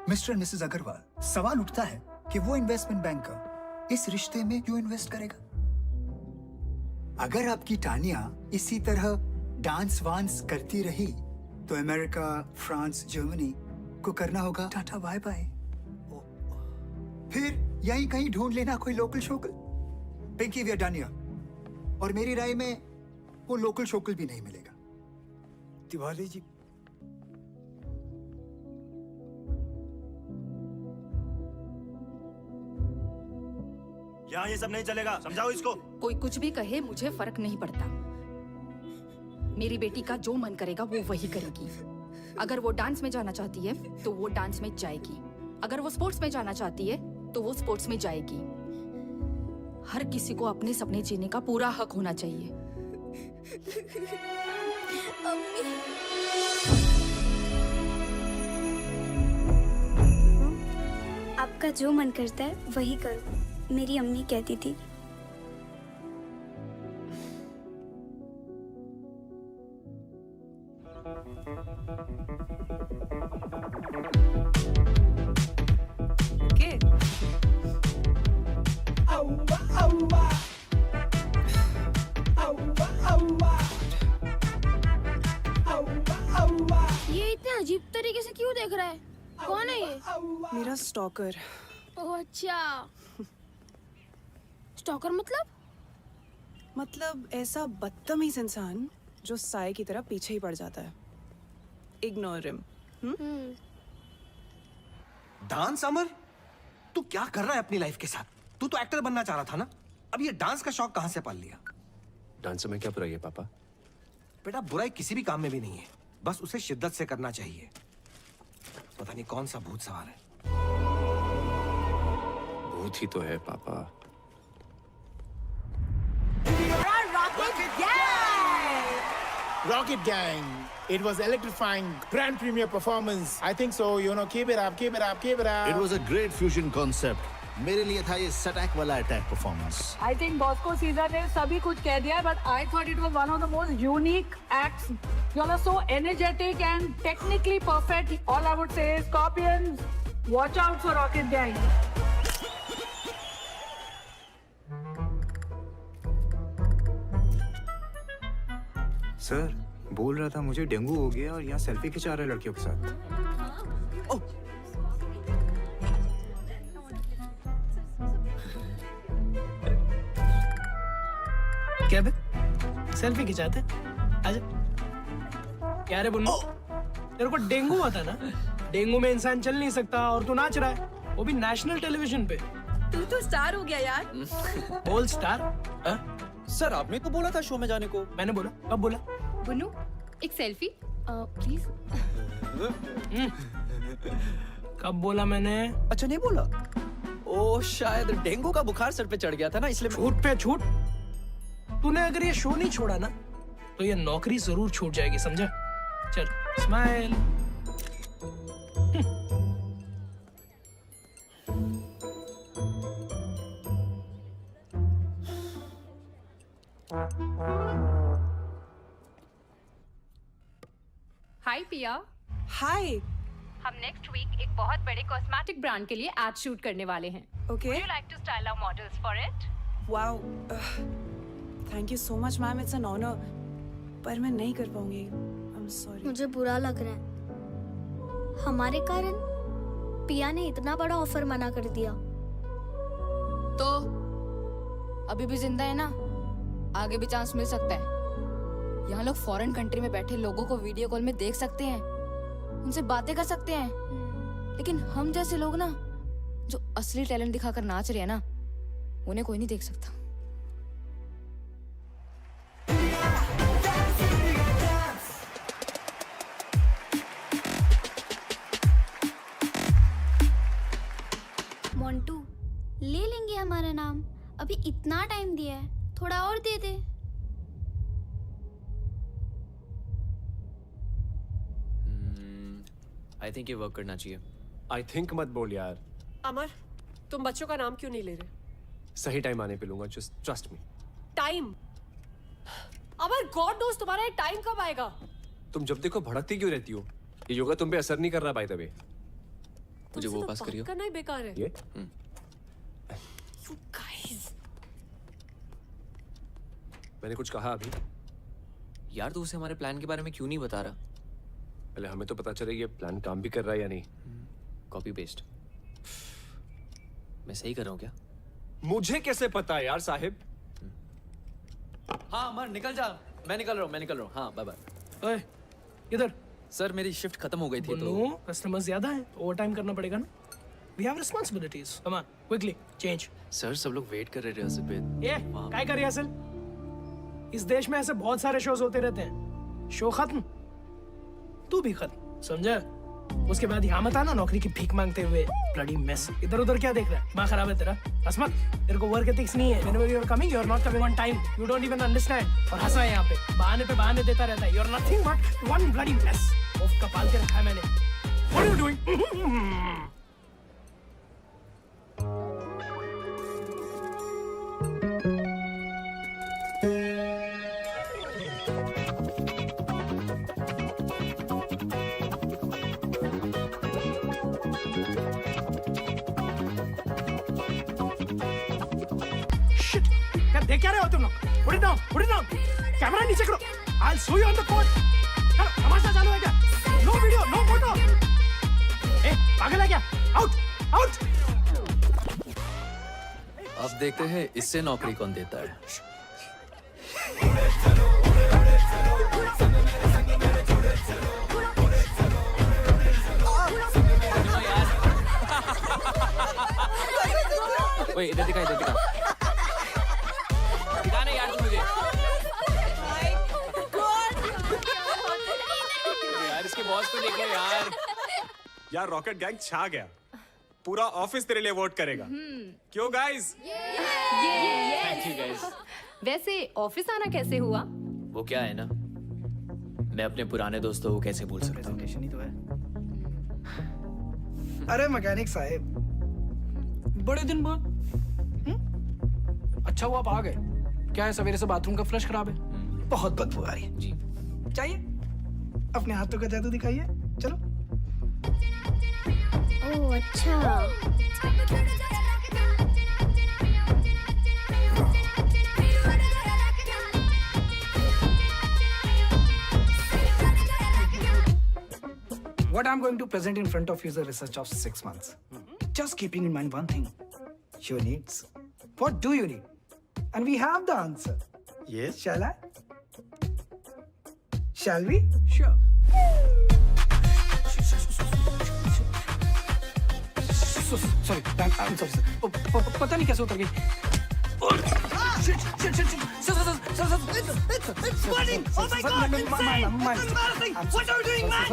S2: मिस्टर मिसेस अग्रवाल, सवाल उठता है कि वो इन्वेस्टमेंट बैंकर इस रिश्ते में क्यों इन्वेस्ट करेगा? अगर आपकी टानिया इसी तरह डांस वांस करती रही तो अमेरिका, फ्रांस, जर्मनी को करना होगा टाटा बाय बाय। फिर यहीं कहीं ढूंढ लेना कोई लोकल शोकल। Pinky we are done here. और मेरी राय में वो लोकल शोकल भी नहीं मिलेगा। तिवारी जी,
S20: यहाँ ये सब नहीं चलेगा, समझाओ इसको।
S18: कोई कुछ भी कहे, मुझे फर्क नहीं पड़ता। मेरी बेटी का जो मन करेगा वो वही करेगी। अगर वो डांस में जाना चाहती है तो वो डांस में जाएगी, अगर वो स्पोर्ट्स में जाना चाहती है तो वो स्पोर्ट्स में जाएगी। हर किसी को अपने सपने जीने का पूरा हक होना चाहिए।
S3: आपका जो मन करता है वही करो, मेरी अम्मी कहती थी।
S8: Okay.
S3: ये इतने अजीब तरीके से क्यों देख रहा है? कौन है ये?
S10: मेरा स्टॉकर।
S3: ओह अच्छा, स्टॉकर
S8: मतलब ऐसा बदतमीज इंसान जो साए की तरह पीछे ही पड़ जाता है। Ignore him.
S4: डांस अमर, तू क्या कर रहा है अपनी लाइफ के साथ? तू तो एक्टर बनना चाह रहा था ना, अब ये डांस का शौक कहां से पाल लिया?
S9: डांस में क्या बुराई है पापा?
S4: बेटा बुराई किसी भी काम में भी नहीं है, बस उसे शिद्दत से करना चाहिए। पता नहीं कौन सा भूत सवार है।
S9: भूत ही तो है पापा।
S13: Rocket Gang. It was electrifying, grand premiere performance. I think so. You know, keep it up, keep it up, keep it up.
S19: It was a great fusion concept. मेरे लिए था ये सटैक वाला attack performance.
S21: I think Bosco Caesar ने सभी कुछ कह दिया, but I thought it was one of the most unique acts. You all are so energetic and technically perfect. All I would say is, Scorpions, watch out for Rocket Gang.
S2: Sir बोल रहा था मुझे डेंगू हो गया और यहाँ सेल्फी खिंचा रहे लड़कियों के साथ।
S15: क्या बे? सेल्फी खिंचाते? आजा। क्या रे बुन्नू? तेरे को डेंगू हुआ था ना? डेंगू में इंसान चल नहीं सकता और तू नाच रहा है, वो भी नेशनल टेलीविजन पे।
S18: तू तो स्टार हो गया यार।
S15: बोल स्टार?
S7: सर आपने तो बोला था शो में जाने को।
S15: मैंने बोला? कब बोला?
S6: बुन्नू, एक सेल्फी प्लीज।
S15: कब बोला मैंने?
S7: अच्छा नहीं बोला? ओ शायद डेंगू का बुखार सर पे चढ़ गया था ना, इसलिए।
S15: छूट पे छूट। तूने अगर ये शो नहीं छोड़ा ना तो ये नौकरी जरूर छूट जाएगी, समझा? चल स्माइल।
S22: हाय पिया।
S8: हाय।
S22: हम नेक्स्ट वीक एक बहुत बड़े कॉस्मेटिक ब्रांड के लिए एड शूट करने वाले हैं।
S8: Okay.
S22: Would you like to style our models for it?
S8: Wow, thank you so much ma'am, it's an honour, पर मैं नहीं कर पाऊंगी, आई एम सॉरी।
S3: मुझे बुरा लग रहा है, हमारे कारण पिया ने इतना बड़ा ऑफर मना कर दिया।
S6: तो अभी भी जिंदा है ना, आगे भी चांस मिल सकता है। यहाँ लोग फॉरेन कंट्री में बैठे लोगों को वीडियो कॉल में देख सकते हैं, उनसे बातें कर सकते हैं, लेकिन हम जैसे लोग ना जो असली टैलेंट दिखाकर नाच रहे हैं ना, उन्हें कोई नहीं देख सकता।
S3: मोंटू, ले लेंगे हमारा नाम, अभी इतना टाइम दिया है, थोड़ा और दे दे।
S5: आई थिंक ये वर्क करना चाहिए।
S9: आई थिंक मत बोल यार।
S10: अमर, तुम बच्चों का नाम क्यों नहीं ले रहे?
S9: सही टाइम आने पे लूंगा, जस्ट ट्रस्ट मी।
S10: टाइम? अमर, गॉड नोस तुम्हारा टाइम कब आएगा?
S9: तुम जब देखो भड़कती क्यों रहती हो? ये योगा तुम पे असर नहीं कर रहा बाय द वे।
S5: मुझे वो पास करियो।
S10: करना ही बेकार है।
S9: ये?
S10: You guys.
S9: मैंने कुछ कहा अभी?
S5: यार तू उसे हमारे प्लान के बारे में क्यों नहीं बता रहा?
S9: पहले हमें तो पता चले ये प्लान काम भी कर रहा है या नहीं।
S5: Copy paste. मैं सही कर रहा हूँ क्या?
S9: मुझे कैसे पता है यार साहिब?
S7: हाँ अमर निकल जा, मैं निकल रहा हूँ। हाँ बाय बाय।
S15: ओए, इधर।
S7: सर मेरी शिफ्ट खत्म हो गई थी तो
S15: कस्टमर्स ज्यादा है, ओवर टाइम करना पड़ेगा ना। We have responsibilities. Come on, quickly change.
S5: Sir सब लोग वेट कर रहे रिहर्सल पे।
S15: ये काय कर रिहर्सल? इस देश में ऐसे बहुत सारे शोज होते रहते हैं, शो खत्म, तू भी खत्म, समझा? उसके बाद यहाँ मत आना नौकरी की भीख मांगते हुए। ब्लडी मेस, इधर उधर क्या देख रहा है? दिमाग खराब है तेरा? असमत, तेरे को वर्क एथिक्स नहीं है। Whenever you are coming, you are not coming on time. You don't even understand. और हंसा है यहाँ पे बहाने देता रहता है। You are nothing but one bloody mess. ओफ का पाल के रखा है मैंने। What are you doing? देख क्या रहे हो तुम लोग? Put it down, put it down. Camera नीचे करो. I'll show you on the court. चलो, तमाशा चालू है क्या? No video, no photo. ए, पागल है क्या? Out, out.
S7: अब देखते हैं इससे नौकरी कौन देता है।
S5: ओए इधर दिखा दिखाना यार तू मुझे। यार इसके बॉस को देखो यार।
S9: यार रॉकेट गैंग छा गया, पूरा ऑफिस तेरे लिए वोट करेगा। क्यों गाइस?
S5: Thank you guys.
S18: वैसे ऑफिस आना कैसे हुआ?
S5: वो क्या है ना, मैं अपने पुराने दोस्तों को कैसे भूल सकता हूँ।
S15: ही तो है। अरे मैकेनिक साहब, बड़े दिन बाद अच्छा हुआ आप आ गए। क्या है, सवेरे से बाथरूम का फ्लश खराब है, बहुत बदबू आ रही है।
S5: जी
S15: चाहिए अपने हाथों का जादू दिखाइए। चलो।
S3: ओह अच्छा।
S15: What I'm going to present in front of you is a research of 6 months. Just keeping in mind one thing. Your needs. What do you need? And we have the answer. Yes. Shall I? Shall we? Sure. Sorry, I'm sorry, sir. पता नहीं कैसे उतर गई। It's burning! Oh my God! Insane! What are you doing, man?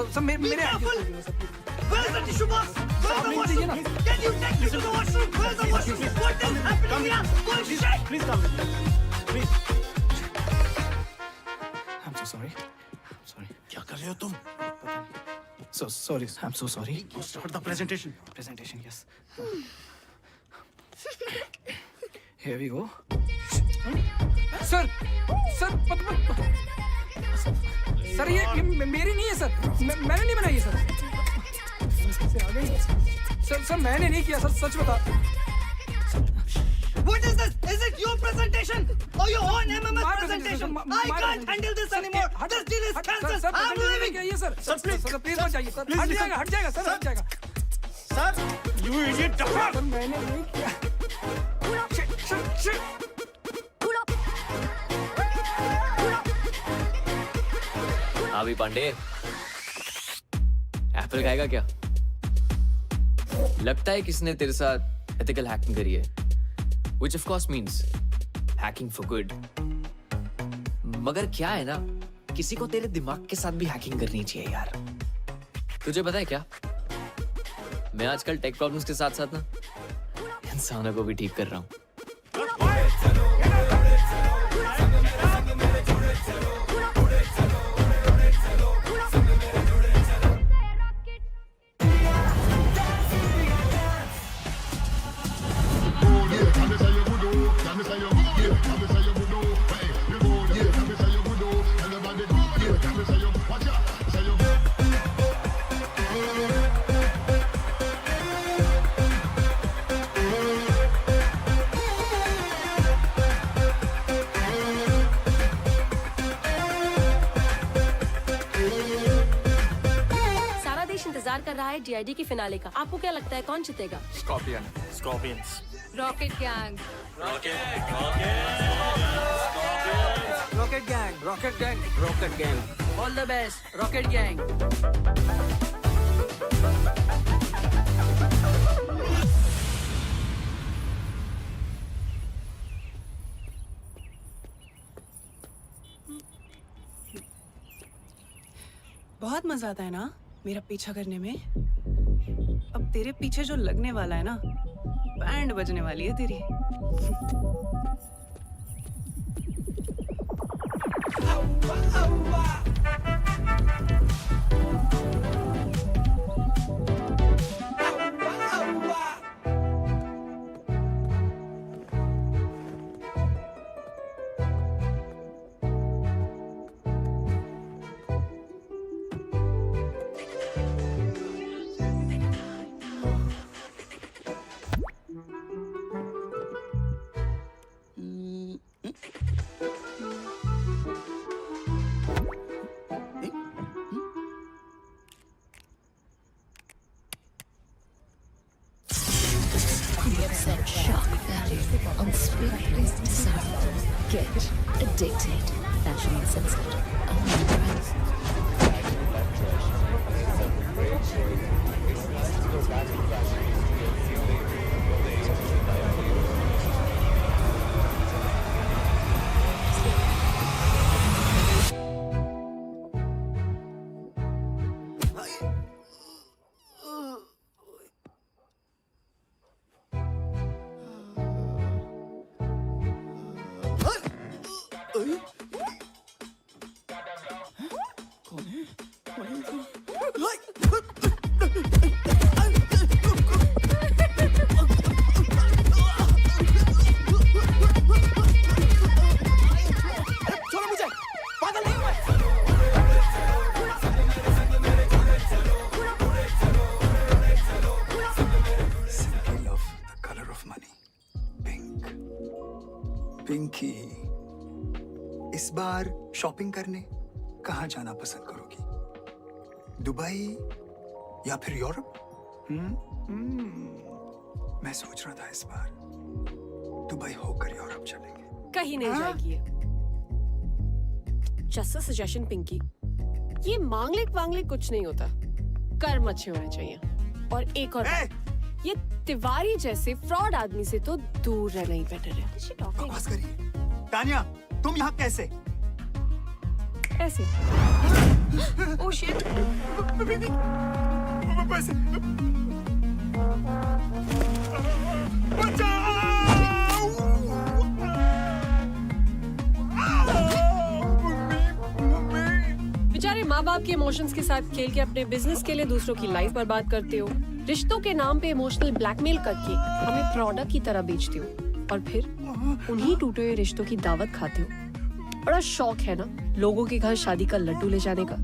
S15: Where's the tissue box? Where's the washroom? Can you take me to the washroom? Where's the washroom? What is happening here? Oh shit! Please come. Please. I'm so sorry. I'm sorry. क्या कर रहे हो तुम? So sorry. I'm so sorry. Start the presentation. Presentation, yes. Here we go. Sir sir ये मेरी नहीं है सर, मैंने नहीं बनाई है सर। सर मैंने नहीं किया सर, सच बता। What is this? Is it your presentation or your own MMS presentation. I can't handle this anymore. This deal is cancelled. I'm leaving.
S1: Sir please मत जाइए सर, हट जाएगा सर, हट जाएगा
S15: सर. You idiot dog.
S1: मैंने नहीं किया.
S5: अभी पांडे एप्पल खाएगा क्या? लगता है किसने तेरे साथ एथिकल हैकिंग करी है, which of course means hacking for good. मगर क्या है ना, किसी को तेरे दिमाग के साथ भी हैकिंग करनी चाहिए यार. तुझे पता है क्या, मैं आजकल टेक प्रॉब्लम्स के साथ साथ ना इंसानों को भी ठीक कर रहा हूँ.
S10: कर रहा है DID की फिनाले का. आपको क्या लगता है कौन जीतेगा?
S20: Scorpions.
S10: Rocket gang.
S16: Rocket gang. All the best rocket gang.
S8: बहुत मजा आता है ना मेरा पीछा करने में. अब तेरे पीछे जो लगने वाला है ना, बैंड बजने वाली है तेरी.
S12: Shock value, unspeakable sound. Get addicted. Fashion Uncensored. Only price.
S2: Pinky, इस बार शॉपिंग करने कहाँ जाना पसंद करोगी? दुबई या फिर यूरोप? मैं सोच रहा था इस बार दुबई होकर यूरोप चलेंगे.
S10: कहीं नहीं जाएगी. जस्ट अ सजेशन पिंकी, ये मांगलिक कुछ नहीं होता. कर्म अच्छे होने चाहिए. और एक और ये तिवारी जैसे फ्रॉड आदमी से तो दूर रहना ही बेटर है.
S2: बकवास करिए. तानिया, तुम यहाँ कैसे?
S10: ऐसे. Oh shit. बेचारे माँ बाप के इमोशंस के साथ खेल के अपने बिजनेस के लिए दूसरों की लाइफ बर्बाद करते हो. रिश्तों के नाम पे इमोशनल ब्लैकमेल करके हमें प्रोडक्ट की तरह बेचते हो और फिर उन्हीं टूटे हुए रिश्तों की दावत खाते हो. बड़ा शौक है ना लोगों के घर शादी का लड्डू ले जाने का.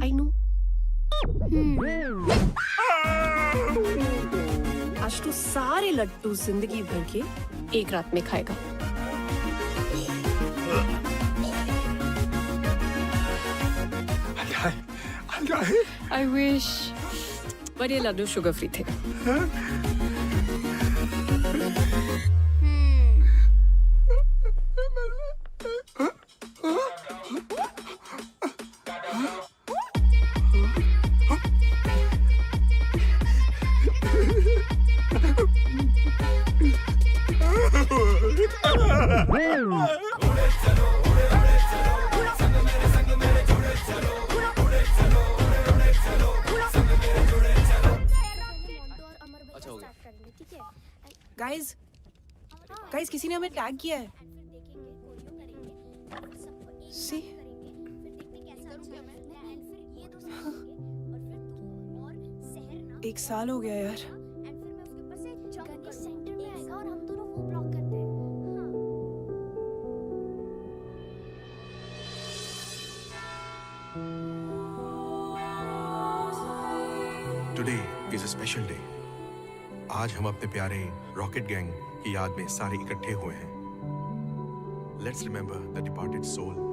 S10: I know. आज तू सारे लड्डू जिंदगी भर के एक रात में खाएगा। I wish, but ये लड्डू शुगर फ्री थे।
S8: गाइस किसी ने हमें टैग किया है। सी एक साल हो गया यार।
S14: Today is a special day. आज हम अपने प्यारे रॉकेट गैंग की याद में सारे इकट्ठे हुए हैं। Let's remember the departed soul.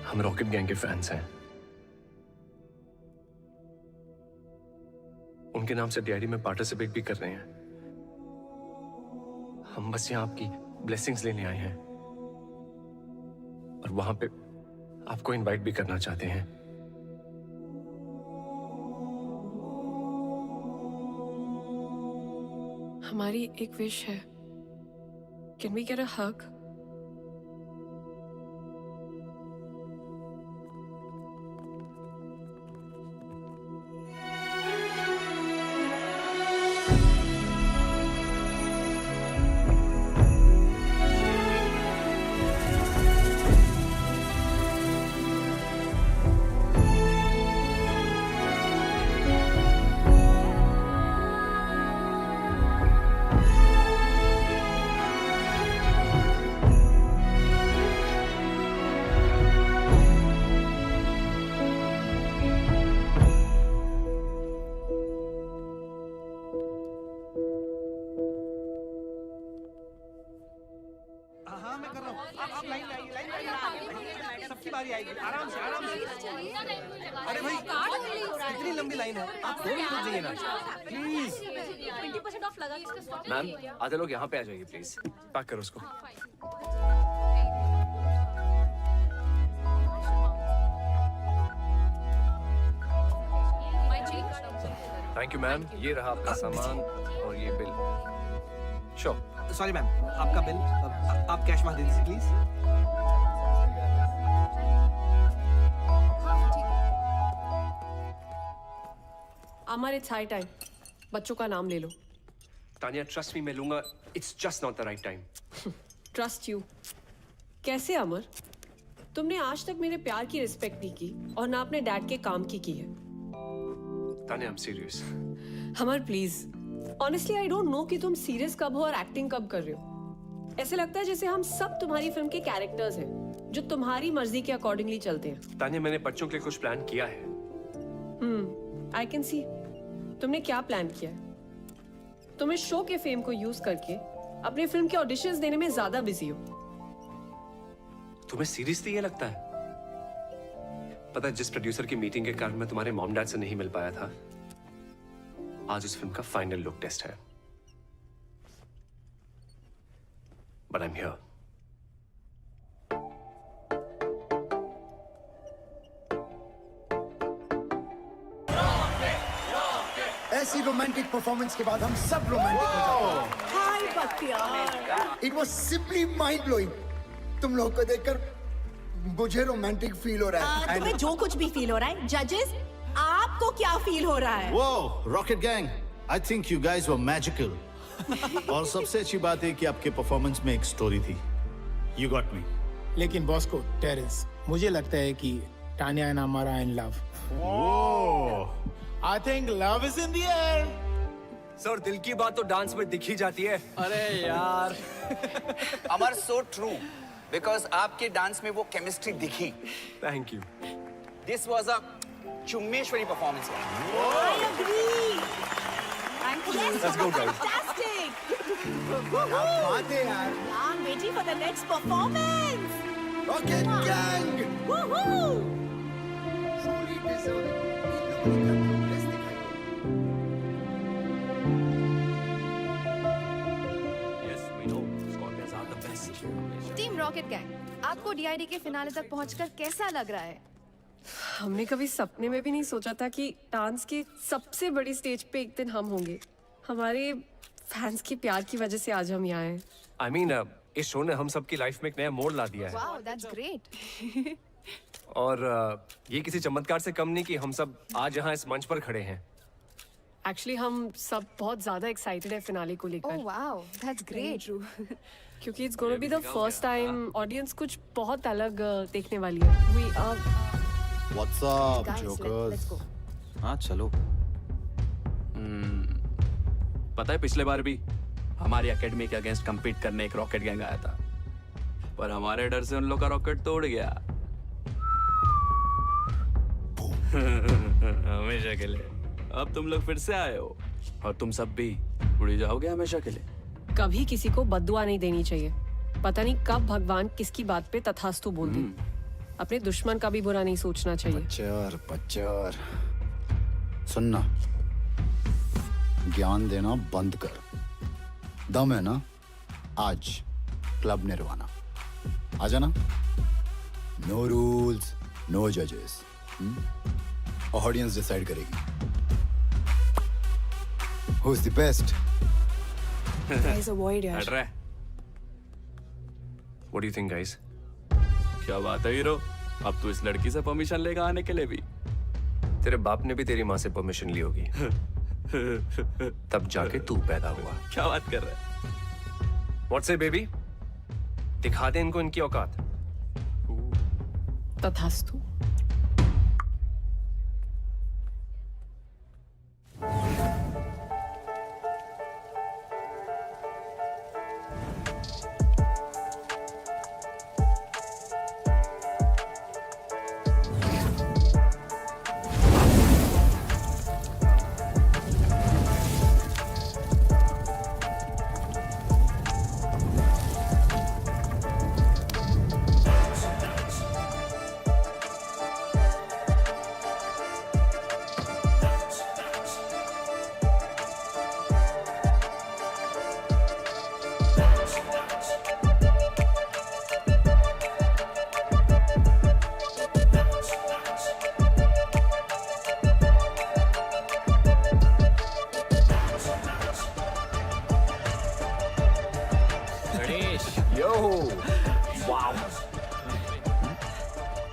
S9: हम रॉकेट गैंग के फैंस हैं। उनके नाम से डीआईडी में पार्टिसिपेट भी कर रहे हैं। हम बस यहाँ आपकी ब्लेसिंग्स लेने आए हैं और वहां पे आपको इनवाइट भी करना चाहते हैं।
S10: हमारी एक विश है। कैन वी गेट अ हग?
S9: सबकी बारी आएगी। आराम से आराम से। अरे भाई इतनी लंबी लाइन है, आप 2 मिनट रुक जाइए ना प्लीज।
S22: 20% ऑफ लगा।
S9: मैम आधे लोग यहाँ पे आ जाइए प्लीज। पैक करो उसको। थैंक यू मैम, ये रहा आपका सामान और ये बिल। श्योर।
S4: सॉरी मैम, आपका बिल आप कैश में दे दीजिए please.
S10: Amar, it's high time. बच्चों का नाम ले लो।
S9: तानिया ट्रस्ट मी, मैं लूंगा। It's just not the right time.
S10: Trust you? कैसे अमर? तुमने आज तक मेरे प्यार की रिस्पेक्ट नहीं की और ना अपने डैड के काम की है।
S9: Tania, I am serious.
S10: Amar please, honestly I don't know कि तुम सीरियस कब हो और एक्टिंग कब कर रहे हो। ऐसे लगता है जैसे हम सब तुम्हारी फिल्म के कैरेक्टर्स हैं जो तुम्हारी मर्जी के अकॉर्डिंगली चलते हैं।
S9: तानिया, मैंने बच्चों के लिए कुछ प्लान किया है।
S10: I can see. तुमने क्या प्लान किया है? तुम इस शो के फेम को यूज करके अपनी फिल्म के ऑडिशंस देने में ज्यादा बिजी हो।
S9: तुम्हें सीरियसली ये लगता है? पता है, जिस प्रोड्यूसर की मीटिंग के कारण मैं तुम्हारे मॉम डैड से नहीं मिल पाया था, आज उस फिल्म का फाइनल लुक टेस्ट है। But I am here.
S11: ऐसी रोमांटिक परफॉर्मेंस के बाद हम सब रोमांटिक हो जाते हैं।
S21: Hi Bakhtiar.
S11: It was simply mind blowing. तुम लोगों को देखकर मुझे रोमांटिक फील हो रहा है।
S21: तुम्हें जो कुछ भी फील हो रहा है, जजेस आपको क्या फील हो रहा है?
S19: Whoa, Rocket Gang, I think you guys were magical. और सबसे अच्छी बात है कि आपके परफॉर्मेंस में एक स्टोरी थी. You got me.
S13: लेकिन बॉस को टेरेंस, मुझे लगता है कि तानिया एंड अमारा in love.
S19: Whoa,
S13: I think love is in the air.
S1: Sir दिल की बात तो डांस में दिख ही जाती है.
S4: अरे यार अमर so true because आपके डांस में वो केमिस्ट्री दिखी.
S1: Thank you.
S4: This was a चुम्मेश्वरी performance.
S21: I agree. Thank you.
S1: Let's go, guys.
S21: Fantastic.
S11: बात है यार.
S21: I'm waiting for the next performance.
S11: Rocket Gang.
S21: Woohoo!
S11: Truly deserving. इन लोगों ने क्या progress दिखाई.
S9: Yes, we know. Scorpions are the best.
S18: Team rocket gang, आपको डीआईडी के फिनाले तक पहुंचकर कैसा लग रहा है?
S10: हमने कभी सपने में भी नहीं सोचा था कि डांस की सबसे बड़ी स्टेज पे एक दिन हम होंगे. हमारे फैंस के प्यार की वजह से आज हम यहाँ हैं.
S1: I mean, इस शो ने हम सबकी लाइफ में एक नया मोड़ ला दिया है.
S18: Wow, that's great.
S1: और ये किसी चमत्कार से कम नहीं कि हम सब आज यहाँ इस मंच पर खड़े हैं.
S10: एक्चुअली हम सब बहुत ज्यादा एक्साइटेड है फिनाले को लेकर.
S18: Oh wow, that's great.
S10: क्योंकि it's gonna be the first time audience कुछ बहुत अलग देखने वाली है. We are
S19: What's up,
S18: Guys,
S19: jokers?
S18: let's go.
S7: हाँ चलो. पता है पिछले बार भी हमारी एकेडमी के अगेंस्ट compete करने एक रॉकेट गैंग आया था, पर हमारे डर से उन लोग का रॉकेट तोड़ गया. हमेशा के लिए. अब तुम लोग फिर से आए हो और तुम सब भी उड़ जाओगे हमेशा के लिए.
S10: कभी किसी को बद्दुआ नहीं देनी चाहिए. पता नहीं कब भगवान किसकी बात पे तथास्तु बोल दे. अपने दुश्मन का भी बुरा नहीं सोचना चाहिए.
S19: पच्चर सुनना, ज्ञान देना बंद कर. दम है ना, आज क्लब निर्वाणा आ जाना. नो रूल्स, नो जजेस. ऑडियंस डिसाइड करेगी who is the best.
S8: Guys, avoid यार.
S7: हट रहा है.
S9: What do you think, guys?
S7: क्या बात है हीरो, अब तू इस लड़की से परमिशन लेगा आने के लिए भी.
S9: तेरे बाप ने भी तेरी माँ से परमिशन ली होगी. तब जाके तू पैदा हुआ.
S7: क्या बात कर रहा है?
S9: What say, baby? दिखा दे इनको इनकी औकात.
S10: तथास्तु.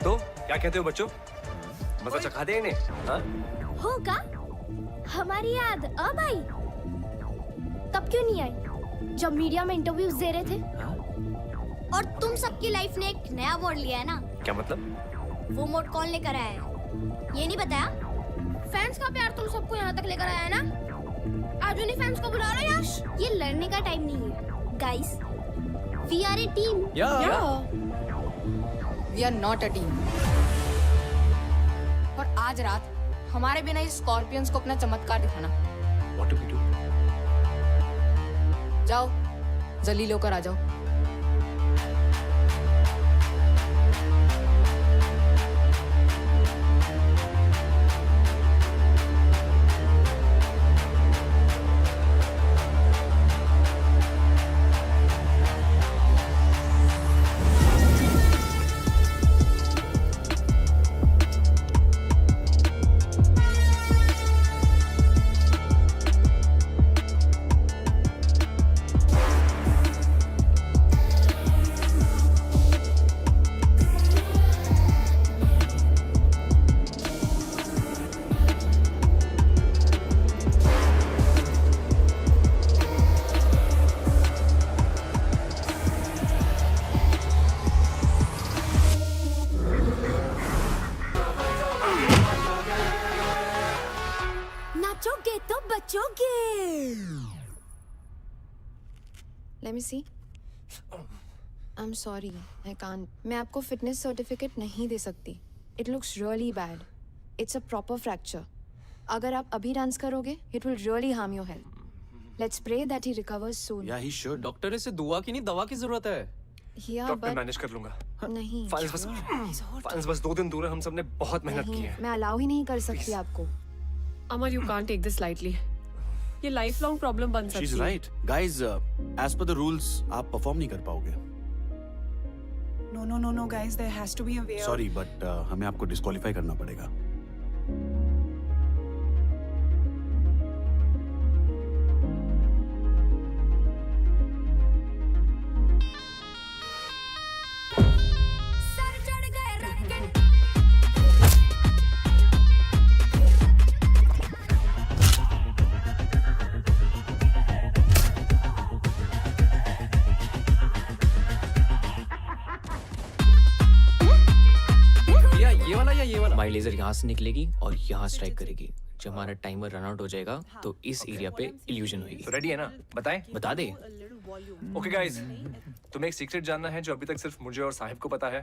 S9: तो क्या कहते हो बच्चों? मजा चखा दे इन्हें. हाँ?
S3: होगा हमारी याद अब आई. तब क्यों नहीं आई जब मीडिया में इंटरव्यूज दे रहे थे? और तुम सबकी लाइफ ने एक नया मोड़ लिया है ना.
S9: क्या मतलब?
S3: वो मोड़ कौन लेकर आया है ये नहीं बताया. फैंस का प्यार तुम सबको यहाँ तक लेकर आया है ना. आज उन्हीं फैंस को बुला रहे यश. ये लड़ने का टाइम नहीं है guys. We are a team.
S18: We are not a team. और आज रात हमारे बिना इस स्कॉर्पियंस को अपना चमत्कार दिखाना.
S9: What do we do?
S18: जाओ जल्दी होकर आ जाओ.
S6: Let me see. I'm sorry, I can't. मैं आपको फिटनेस सर्टिफिकेट नहीं दे सकती. It looks really bad. It's a proper fracture. अगर आप अभी डांस करोगे, it will really harm your health. Let's pray that he recovers soon.
S7: Yeah, he should.
S5: Doctor इसे दुआ की नहीं दवा की जरूरत है.
S6: Yeah,
S1: डॉक्टर
S6: but
S1: मैनेज कर लूंगा.
S6: नहीं.
S1: फाइल्स बस 2 दिन दूर है. हम सबने बहुत मेहनत की
S6: नहीं,
S1: है.
S6: मैं अलाउ ही नहीं कर सकती आपको.
S10: Amar, you can't take this lightly. ये लाइफ लॉन्ग प्रॉब्लम बन सकती है.
S7: She's right. Guys, as per the rules, आप परफॉर्म नहीं कर पाओगे.
S8: No, guys, there has to be a way.
S7: Sorry, but हमें आपको डिस्क्वालीफाई करना पड़ेगा.
S5: हमारी लेजर यहाँ से निकलेगी और यहाँ स्ट्राइक करेगी. जब हमारा टाइमर रन आउट हो जाएगा तो इस एरिया पे इल्यूजन होगी.
S1: रेडी है ना? बताएं?
S5: बता दे.
S1: ओके गाइस, तुम्हें एक सीक्रेट जानना है जो अभी तक सिर्फ मुझे और साहिब को पता है.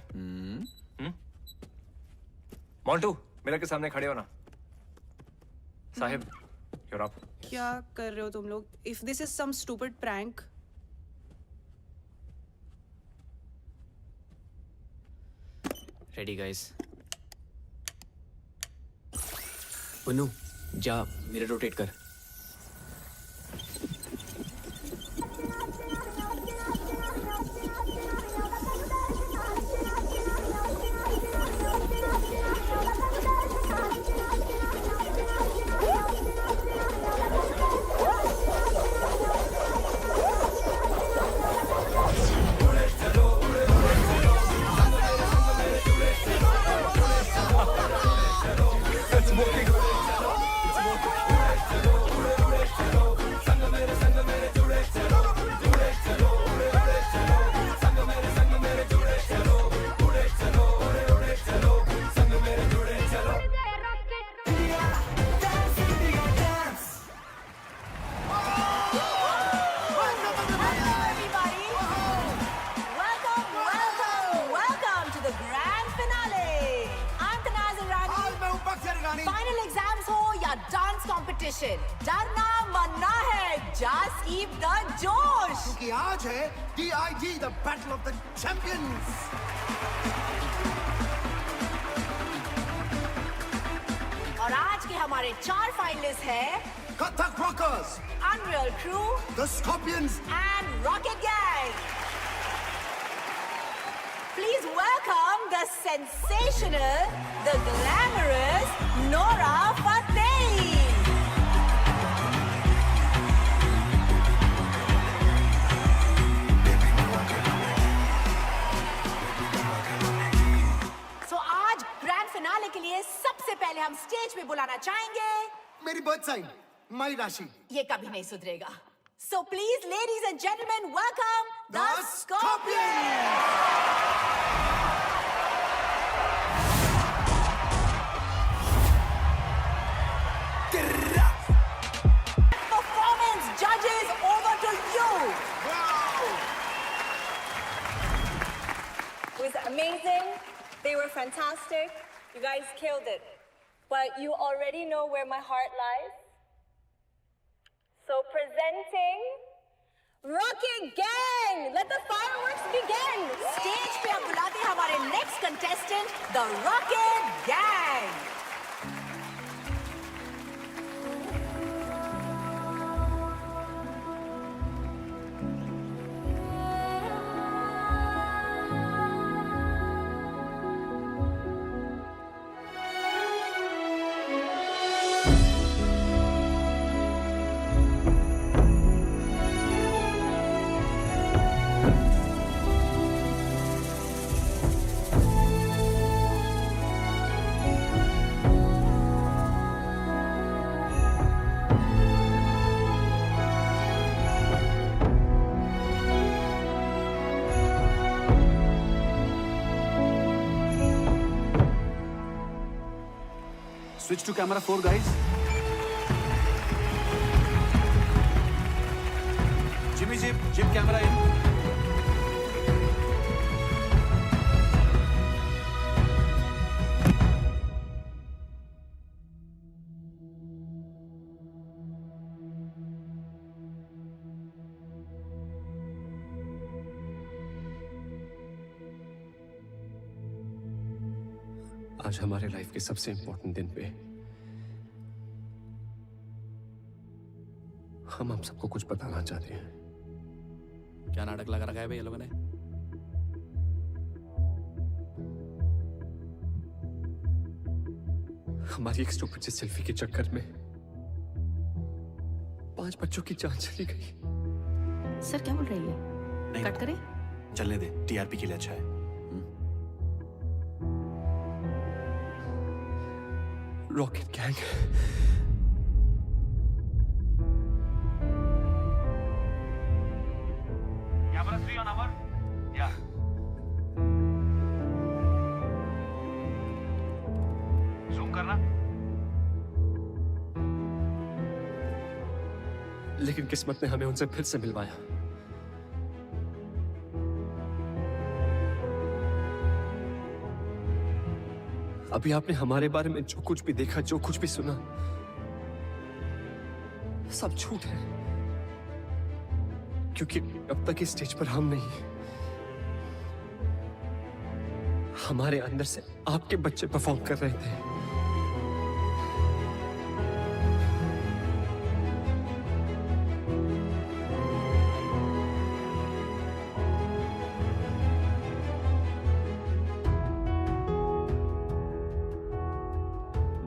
S1: मोंटू, मिरर के सामने खड़े हो ना. Sahib, you're up.
S8: क्या कर रहे हो तुम लोग? If this is some stupid prank.
S5: Ready guys. Punnu, जा मिरर रोटेट कर.
S21: फाइनल एग्जाम्स हो या डांस कंपटीशन, डरना मरना है. जस्ट कीप द जोश,
S11: क्योंकि आज है DIG the battle of the champions.
S21: और आज के हमारे 4 फाइनलिस्ट हैं
S11: Kathak Rockers,
S21: Unreal Crew,
S11: the Scorpions
S21: and Rocket Gang. Please welcome the sensational, the glamorous Nora Fateh. So आज ग्रैंड फिनाले के लिए सबसे पहले हम स्टेज पे बुलाना चाहेंगे
S11: मेरी बर्थ साइन, माई राशि.
S21: ये कभी नहीं सुधरेगा. So please, ladies and gentlemen, welcome the Scorpions. Performance judges, over to you.
S22: It was amazing. They were fantastic. You guys killed it. But you already know where my heart lies. So presenting Rocket Gang. Let the fireworks begin.
S21: Stage पे अब बुलाते हैं हमारे next contestant, the Rocket Gang.
S17: Switch to camera 4, guys. Jimmy Jib,
S7: Jim, camera in.
S9: आज हमारे लाइफ के सबसे इंपॉर्टेंट दिन पे हम आप सबको कुछ बताना चाहते हैं।
S7: क्या नाटक लगा रखा है भाई ये लोगों ने?
S9: हमारी एक स्टूपिड सी सेल्फी के चक्कर में 5 बच्चों की जान चली गई।
S18: सर क्या बोल रही है?
S7: नहीं,
S18: कट करें?
S7: चलने दे, टीआरपी के लिए अच्छा है।
S9: Rocket gang
S20: Camera 3 on our. Yeah. Zoom करना.
S9: लेकिन किस्मत ने हमें उनसे फिर से मिलवाया। अभी आपने हमारे बारे में जो कुछ भी देखा, जो कुछ भी सुना, सब झूठ है। क्योंकि अब तक इस स्टेज पर हम नहीं, हमारे अंदर से आपके बच्चे परफॉर्म कर रहे थे।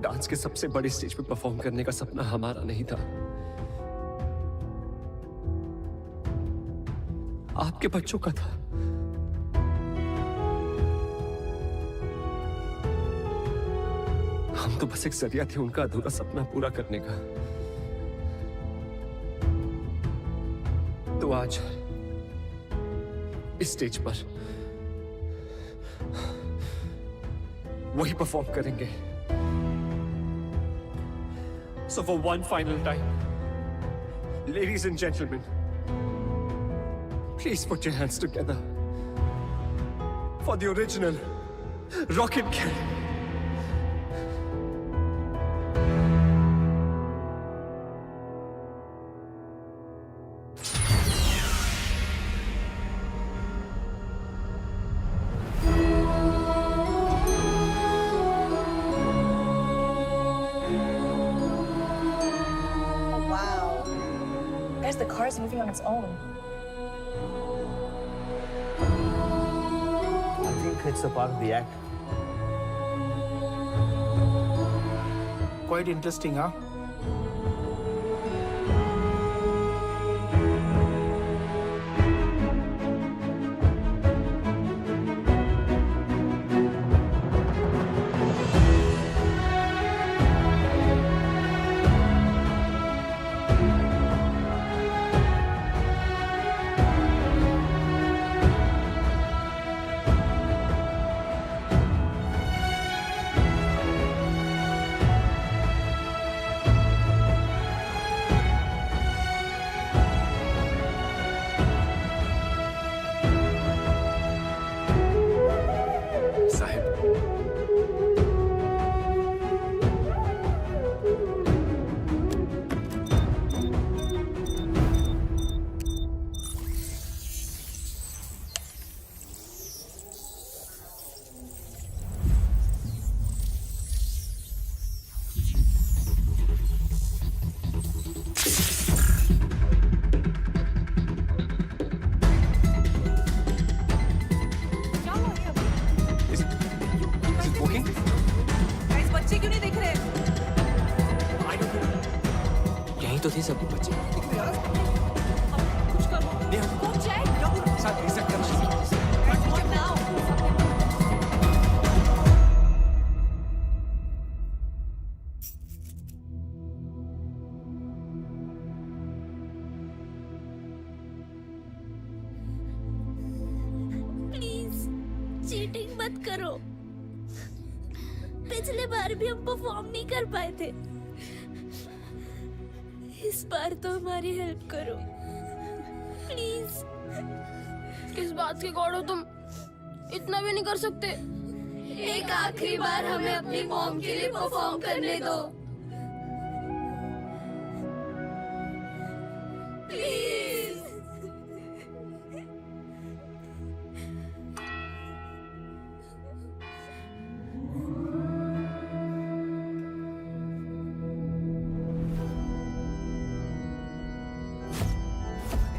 S9: डांस के सबसे बड़े स्टेज पे परफॉर्म करने का सपना हमारा नहीं था, आपके बच्चों का था। हम तो बस एक जरिया थे उनका अधूरा सपना पूरा करने का। तो आज इस स्टेज पर वही परफॉर्म करेंगे। So for one final time, ladies and gentlemen, please put your hands together for the original Rocket Gang.
S22: The car is moving on its own.
S20: I think it's a part of the act.
S13: Quite interesting, huh?
S5: तो थे सब बच्चे।
S22: कुछ करो। Go check.
S5: साथ reset करना।
S22: What now?
S3: प्लीज चीटिंग मत करो। पिछले बार भी हम परफॉर्म नहीं कर पाए थे, इस बार तो हमारी हेल्प करो। प्लीज।
S15: किस बात के गॉड हो तुम? इतना भी नहीं कर सकते?
S3: एक आखिरी बार हमें अपनी मॉम के लिए परफॉर्म करने दो please.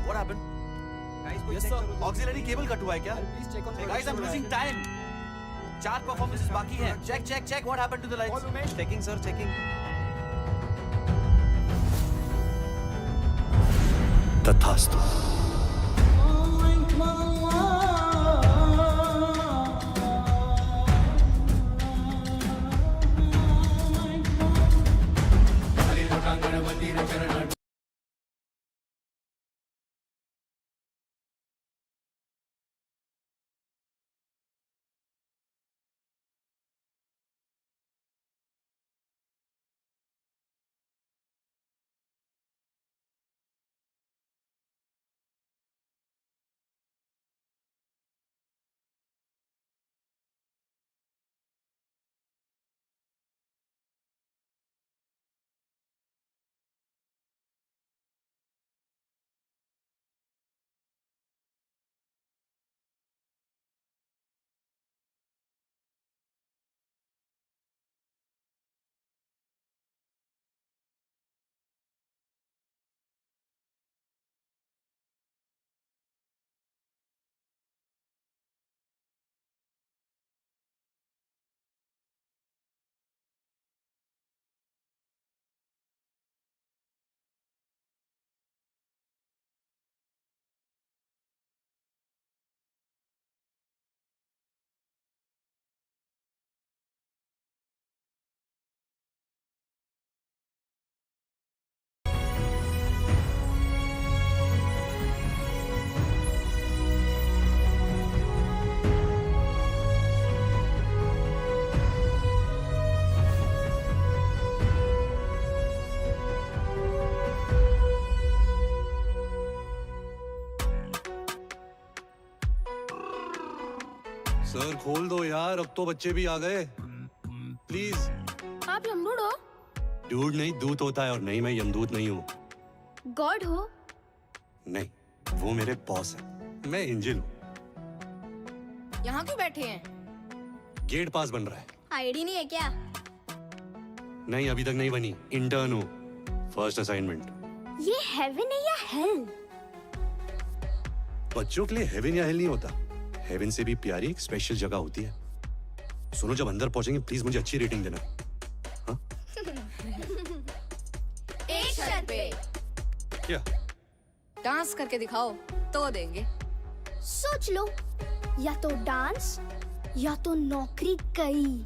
S7: What happened? Yes sir. Auxiliary cable cut हुआ है क्या? Please check on. Guys, I'm losing time. 4 performances बाकी हैं. Check. What happened to the lights? Checking sir, checking.
S14: तथास्तु।
S17: सर खोल दो यार, अब तो बच्चे भी आ गए। प्लीज।
S15: आप यमदूत हो?
S17: डूड नहीं, दूत होता है, और नहीं मैं यमदूत नहीं हूँ।
S3: गॉड हो?
S17: नहीं, वो मेरे बॉस है, मैं एंजल हूँ।
S18: यहाँ क्यों बैठे हैं?
S17: गेट पास बन रहा है।
S3: आईडी नहीं है क्या?
S17: नहीं अभी तक नहीं बनी, इंटर्न हूँ, फर्स्ट असाइनमेंट।
S3: ये हेवन है या हेल?
S17: बच्चों के लिए हेवन या हेल नहीं होता, हेवन से भी प्यारी एक स्पेशल जगह होती है। सुनो, जब अंदर पहुंचेंगे प्लीज मुझे अच्छी रेटिंग देना। हाँ?
S18: एक शर्त पे।
S17: क्या?
S18: डांस करके दिखाओ तो देंगे।
S3: सोच लो, या तो डांस या तो नौकरी गई।